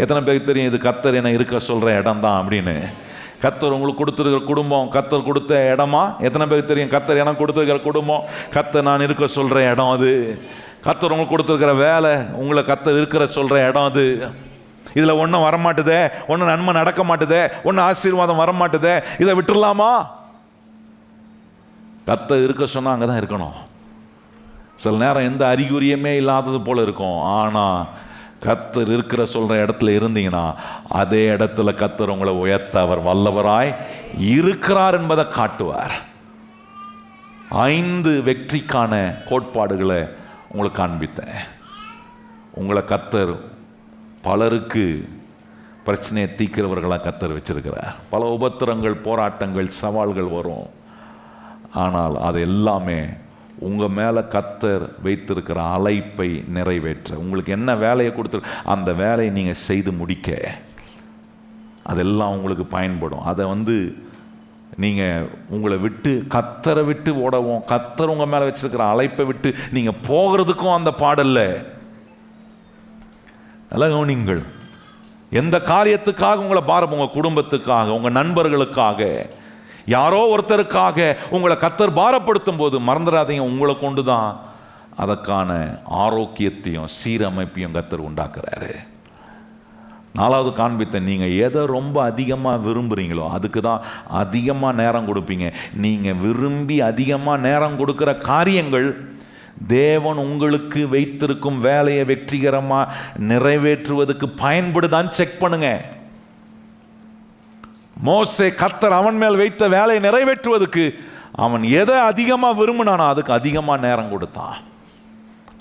எத்தனை பேருக்கு தெரியும் இது கர்த்தர் என்னை இருக்க சொல்கிற இடம் தான் அப்படின்னு? கர்த்தர் உங்களுக்கு கொடுத்துருக்கிற குடும்பம் கர்த்தர் கொடுத்த இடமா? எத்தனை பேருக்கு தெரியும் கர்த்தர் எனக்கு கொடுத்துருக்கிற குடும்பம் கர்த்தர் நான் இருக்க சொல்கிற இடம் அது? கர்த்தர் உங்களுக்கு கொடுத்துருக்கிற வேலை உங்களை கர்த்தர் இருக்கிற சொல்கிற இடம் அது. இதில் ஒன்றும் வரமாட்டுதே, ஒன்றும் நன்மை நடக்க மாட்டுதே, ஒன்றும் ஆசீர்வாதம் வரமாட்டுதே, இதை விட்டுடலாமா? கர்த்தர் இருக்க சொன்னால் அங்கே தான் இருக்கணும். சில நேரம் எந்த அறிகுறியுமே இல்லாதது போல இருக்கும். ஆனால் கர்த்தர் இருக்கிற சொல்கிற இடத்துல இருந்தீங்கன்னா அதே இடத்துல கர்த்தர் உங்களை உயர்த்த அவர் வல்லவராய் இருக்கிறார் என்பதை காட்டுவார். 5 வெற்றிக்கான கோட்பாடுகளை உங்களுக்கு காண்பித்தேன். உங்களை கர்த்தர் பலருக்கு பிரச்சனையை தீர்க்கிறவர்களாக கர்த்தர் வச்சிருக்கிறார். பல உபத்திரங்கள், போராட்டங்கள், சவால்கள் வரும். ஆனால் அது எல்லாமே உங்கள் மேலே கர்த்தர் வைத்திருக்கிற அழைப்பை நிறைவேற்ற, உங்களுக்கு என்ன வேலையை கொடுத்து அந்த வேலையை நீங்கள் செய்து முடிக்க அதெல்லாம் உங்களுக்கு பயன்படும். அதை நீங்கள் உங்களை விட்டு கர்த்தரை விட்டு ஓடவும், கர்த்தர் உங்கள் மேலே வச்சிருக்கிற அழைப்பை விட்டு நீங்கள் போகிறதுக்கும் அந்த பாடல்ல. நல்லா கவனிங்கள். எந்த காரியத்துக்காக உங்களை பாரம், உங்கள் குடும்பத்துக்காக, உங்கள் நண்பர்களுக்காக, யாரோ ஒருத்தருக்காக உங்களை கர்த்தர் பாரப்படுத்தும் போது மறந்துடாதீங்க, உங்களை கொண்டு தான் அதற்கான ஆரோக்கியத்தையும் சீரமைப்பையும் கர்த்தர் உண்டாக்குறாரு. 4வது காண்பித்த, நீங்கள் எதை ரொம்ப அதிகமாக விரும்புகிறீங்களோ அதுக்கு தான் அதிகமாக நேரம் கொடுப்பீங்க. நீங்கள் விரும்பி அதிகமாக நேரம் கொடுக்குற காரியங்கள் தேவன் உங்களுக்கு வைத்திருக்கும் வேலையை வெற்றிகரமாக நிறைவேற்றுவதற்கு பயன்படுதான்னு செக் பண்ணுங்க. மோசே கர்த்தர் அவன் மேல் வைத்த வேலையை நிறைவேற்றுவதற்கு அவன் எதை அதிகமாக விரும்பினானோ அதுக்கு அதிகமாக நேரம் கொடுத்தான்.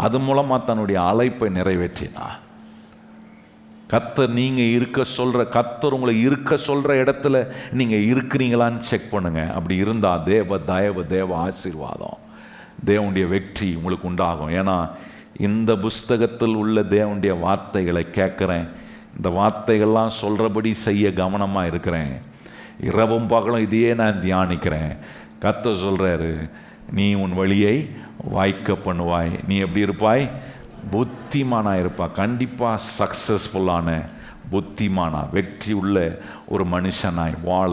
அது மூலமாக தன்னுடைய அழைப்பை நிறைவேற்றினான். கர்த்தர் நீங்கள் இருக்க சொல்கிற, கர்த்தர் உங்களை இருக்க சொல்கிற இடத்துல நீங்கள் இருக்கிறீங்களான்னு செக் பண்ணுங்க. அப்படி இருந்தால் தேவ தயவு, தேவ ஆசீர்வாதம், தேவனுடைய வெற்றி உங்களுக்கு உண்டாகும். ஏன்னா இந்த புஸ்தகத்தில் உள்ள தேவனுடைய வார்த்தைகளை கேட்குறேன், இந்த வார்த்தைகள்லாம் சொல்கிறபடி செய்ய கவனமாக இருக்கிறேன். இரவும் பகலும் இதையே நான் தியானிக்கிறேன். கர்த்தர் சொல்கிறாரு, நீ உன் வழியை வாய்க்க பண்ணுவாய், நீ எப்படி இருப்பாய், புத்திமானாக இருப்பா. கண்டிப்பாக சக்ஸஸ்ஃபுல்லான புத்திமானா, வெற்றி உள்ள ஒரு மனுஷனாய் வாழ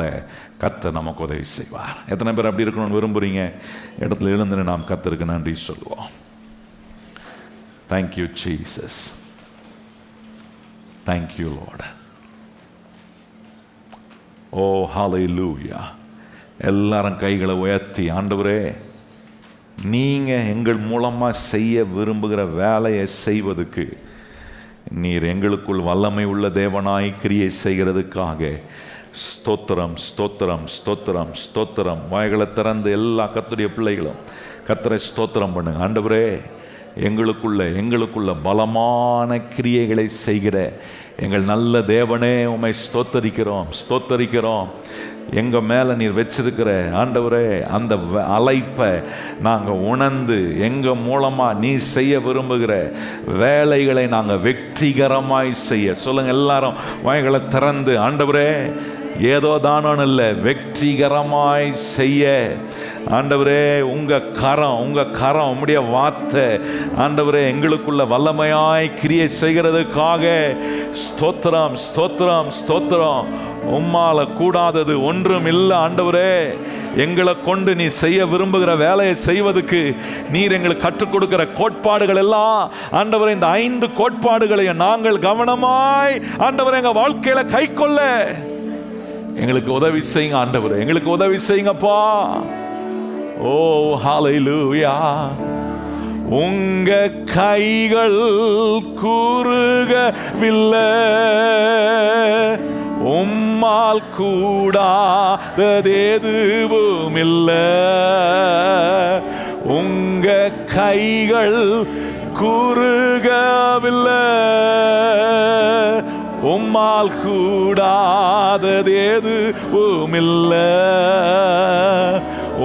கர்த்தர் நமக்கு உதவி செய்வார். எத்தனை பேர் அப்படி இருக்கணும்னு விரும்புகிறீங்க? இடத்துல எழுந்து நாம் கர்த்தருக்கு நன்றி சொல்லுவோம். Thank you Jesus, thank you Lord. Oh hallelujah. எல்லாரும் கைகளை உயர்த்தி, ஆண்டவரே நீங்கள் எங்கள் மூலமாக செய்ய விரும்புகிற வேலையை செய்வதற்கு நீர் எங்களுக்குள் வல்லமை உள்ள தேவனாய் கிரியை செய்கிறதுக்காக ஸ்தோத்திரம், ஸ்தோத்திரம், ஸ்தோத்திரம், ஸ்தோத்திரம். வாய்களை திறந்து எல்லா கர்த்தருடைய பிள்ளைகளும் கர்த்தரை ஸ்தோத்திரம் பண்ணுங்க. ஆண்டவரே, எங்களுக்குள்ள பலமான கிரியைகளை செய்கிற எங்கள் நல்ல தேவனே, உம்மை ஸ்தோத்தரிக்கிறோம், ஸ்தோத்தரிக்கிறோம். எங்கள் மேலே நீர் வச்சிருக்கிற ஆண்டவரே அந்த அழைப்பை நாங்கள் உணர்ந்து எங்கள் மூலமாக நீ செய்ய விரும்புகிற வேலைகளை நாங்கள் வெற்றிகரமாய் செய்ய சொல்லுங்கள். எல்லாரும் வாய்களை திறந்து, ஆண்டவரே ஏதோ தானோன்னு இல்லை, வெற்றிகரமாய் செய்ய ஆண்டவரே உங்கள் கரம் உம்முடைய வார்த்தை ஆண்டவரே எங்களுக்குள்ள வல்லமையாய் கிரியை செய்கிறதுக்காக ஸ்தோத்திரம், ஸ்தோத்திரம், ஸ்தோத்திரம். உம்மால கூடாதது ஒன்றும் இல்லை ஆண்டவரே. எங்களை கொண்டு நீ செய்ய விரும்புகிற வேலையை செய்வதற்கு நீர் எங்களுக்கு கற்றுக் கொடுக்கிற கோட்பாடுகள் எல்லாம் ஆண்டவரே, இந்த 5 கோட்பாடுகளையும் நாங்கள் கவனமாய் ஆண்டவரே எங்கள் வாழ்க்கையில கை கொள்ள எங்களுக்கு உதவி செய்யுங்க ஆண்டவரே, எங்களுக்கு உதவி செய்யுங்கப்பா. ஓ ஹல்லேலூயா. உங்க கைகள் கூறுகவில்லை, உம்மால் கூடாதது எதுவும் இல்லை. உங்க கைகள் கூறுகவில்லை, உம்மால் கூடாதது எதுவும் இல்லை.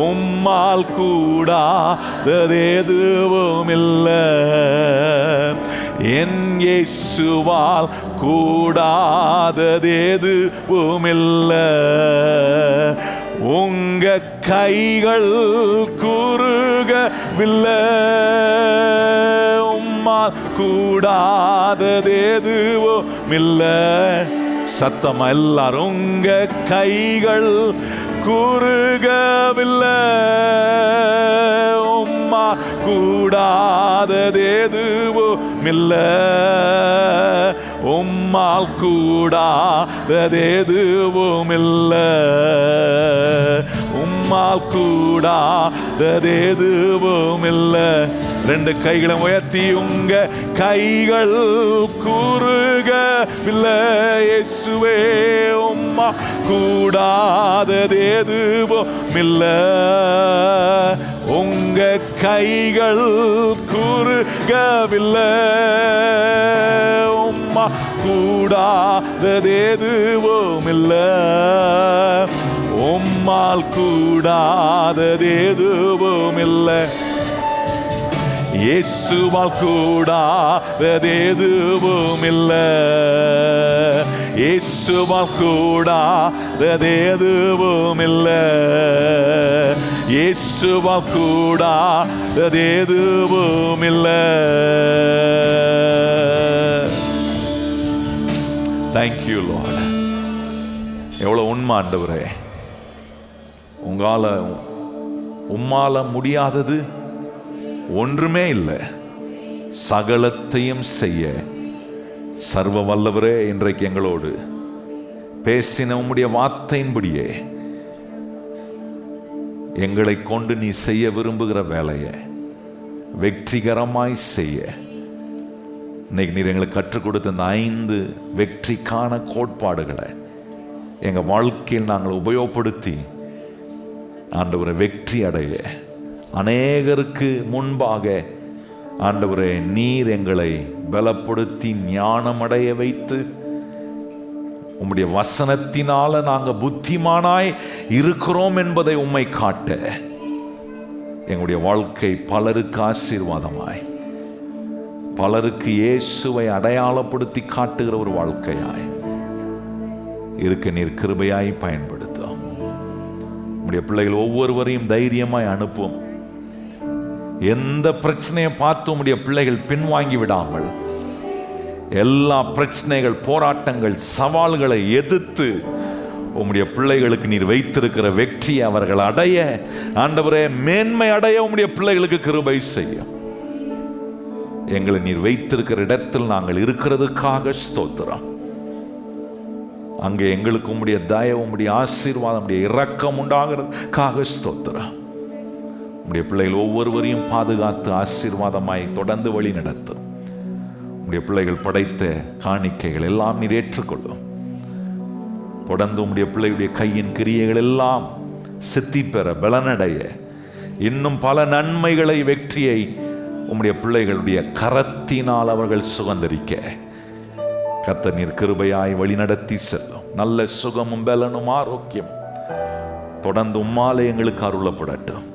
உம்மால் கூடாதது எதுவும் இல்லை. என் இயேசுவால் கூடாதது எதுவும் இல்லை. உங்க கைகள் கூறுகவில்லை, உம்மால் கூடாதது எதுவும் இல்லை. சத்தம் எல்லாரும், உங்க கைகள் கூறுகவில்லை, உம்மா கூடாதது எதுவும் இல்லை. உம்மால் கூடாதது எதுவும் இல்லை. உம்மால் கூடாதது எதுவும் இல்லை. 2 கைகளை உயர்த்தி, உங்க கைகள் கூறுகவில்லை, இயேசுவே உம்மா கூடாதது எதுவும் இல்லை. உங்க கைகள் கூறுகவில்லை, உம்மா கூடாதது எதுவும் இல்லை. உம்மால் கூடாதது எதுவும் இல்லை. இயேசுவால் கூடாதது எதுவும் இல்லை. இயேசுவால் கூடாதது எதுவும் இல்லை. இயேசுவால் கூடாதது எதுவும் இல்லை. Thank you Lord. எவ்வளோ உண்மை ஆண்டவரே. உம்மால முடியாதது ஒன்றுமே இல்லை. சகலத்தையும் செய்ய சர்வ வல்லவரே இன்றைக்கு எங்களோடு பேசின உம்முடைய வார்த்தையின்படியே எங்களை கொண்டு நீ செய்ய விரும்புகிற வேலையை வெற்றிகரமாய் செய்ய இன்னைக்கு நீர் எங்களுக்கு கற்றுக் கொடுத்த இந்த 5 வெற்றிக்கான கோட்பாடுகளை எங்கள் வாழ்க்கையில் நாங்கள் உபயோகப்படுத்தி ஆண்டவரை வெற்றி அடைய அநேகருக்கு முன்பாக ஆண்டவரே நீர் எங்களை பலப்படுத்தி ஞானமடைய வைத்து உம்முடைய வசனத்தினால நாங்கள் புத்திமானாய் இருக்கிறோம் என்பதை உம்மை காட்ட எங்களுடைய வாழ்க்கை பலருக்கு ஆசீர்வாதமாய், பலருக்கு இயேசுவை அடையாளப்படுத்தி காட்டுகிற ஒரு வாழ்க்கையாய் இருக்க நீர் கிருபையாய் பயன்படுத்தும். உம்முடைய பிள்ளைகள் ஒவ்வொருவரையும் தைரியமாய் அனுப்பும். எந்த பிரச்சனையை பார்த்து உம்முடைய பிள்ளைகள் பின்வாங்கி விடாமல் எல்லா பிரச்சனைகள், போராட்டங்கள், சவால்களை எதிர்த்து உம்முடைய பிள்ளைகளுக்கு நீர் வைத்திருக்கிற வெற்றியை அவர்கள் அடைய, ஆண்டவரே மேன்மை அடைய உம்முடைய பிள்ளைகளுக்கு கிருபை செய்யும். எங்களை நீர் வைத்திருக்கிற இடத்தில் நாங்கள் இருக்கிறதுக்காக ஸ்தோத்திரம். அங்கே எங்களுக்கு உம்முடைய தயவு, உம்முடைய ஆசீர்வாதம், உம்முடைய இரக்கம் உண்டாகிறதுக்காக ஸ்தோத்திரம். உம்முடைய பிள்ளைகள் ஒவ்வொருவரையும் பாதுகாத்து ஆசீர்வாதமாய் தொடர்ந்து வழி நடத்தும். உம்முடைய பிள்ளைகள் படைத்த காணிக்கைகள் எல்லாம் நீர் ஏற்றுக்கொள்ளும். தொடர்ந்து உம்முடைய பிள்ளைகளுடைய கையின் கிரியைகள் எல்லாம் சித்தி பெற, பலனடைய, இன்னும் பல நன்மைகளை, வெற்றியை உம்முடைய பிள்ளைகளுடைய கரத்தினால் அவர்கள் சுகந்தரிக்க கர்த்தர் நீர் கிருபையாய் வழிநடத்தி செல்லும். நல்ல சுகமும் பலனும் ஆரோக்கியம் தொடர்ந்து உம்மாலே எங்களுக்கு அருளப்படட்டும்.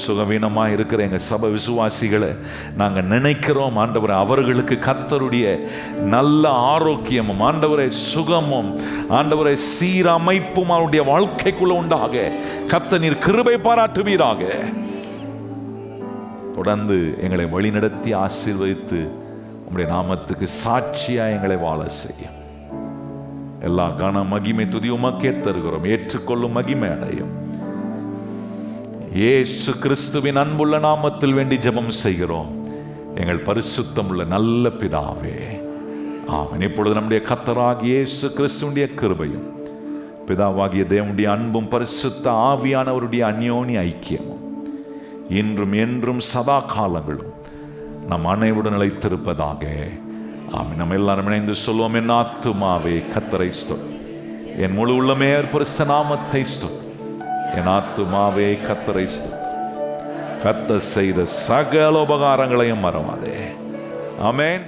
சுகவீனமாக இருக்கிற எங்கள் சபை விசுவாசிகளை நாங்கள் நினைக்கிறோம் ஆண்டவரே, அவர்களுக்கு கர்த்தருடைய நல்ல ஆரோக்கியமும் ஆண்டவரே சுகமும் ஆண்டவரே சீரமைப்பும் அவருடைய வாழ்க்கைக்குள்ள உண்டாக கர்த்தர் நீர் கிருபை பாராட்டுவீராக. தொடர்ந்து எங்களை வழிநடத்தி ஆசீர்வதித்து உம்முடைய நாமத்துக்கு சாட்சியா எங்களை வாழ செய்யும். எல்லா கன மகிமை துதி உமக்கே தருகிறோம். ஏற்றுக்கொள்ளும் மகிமை அடையும். இயேசு கிறிஸ்துவின் அன்புள்ள நாமத்தில் வேண்டி ஜெபம் செய்கிறோம் எங்கள் பரிசுத்தம் உள்ள நல்ல பிதாவே, ஆமென். இப்பொழுது நம்முடைய கர்த்தராகிய இயேசு கிறிஸ்துவினுடைய கிருபையும் பிதாவாகிய தேவனுடைய அன்பும் பரிசுத்த ஆவியானவருடைய அந்யோன்ய ஐக்கியமும் இன்றும் என்றும் சதா காலங்களும் நம் அனைவருடன் நிலைத்திருப்பதாக. ஆமென். நம்ம எல்லாரும் இணைந்து சொல்லுவோம், என் ஆத்துமாவே கர்த்தரை ஸ்தோத்திரி, என் முழு உள்ளமே பரிசுத்த நாமத்தை ஸ்தோத்திரி, என் ஆத்துமாவே கர்த்தரை ஸ்தோத்திரி, கர்த்தர் செய்த சகல உபகாரங்களையும் மறவாதே. ஆமென்.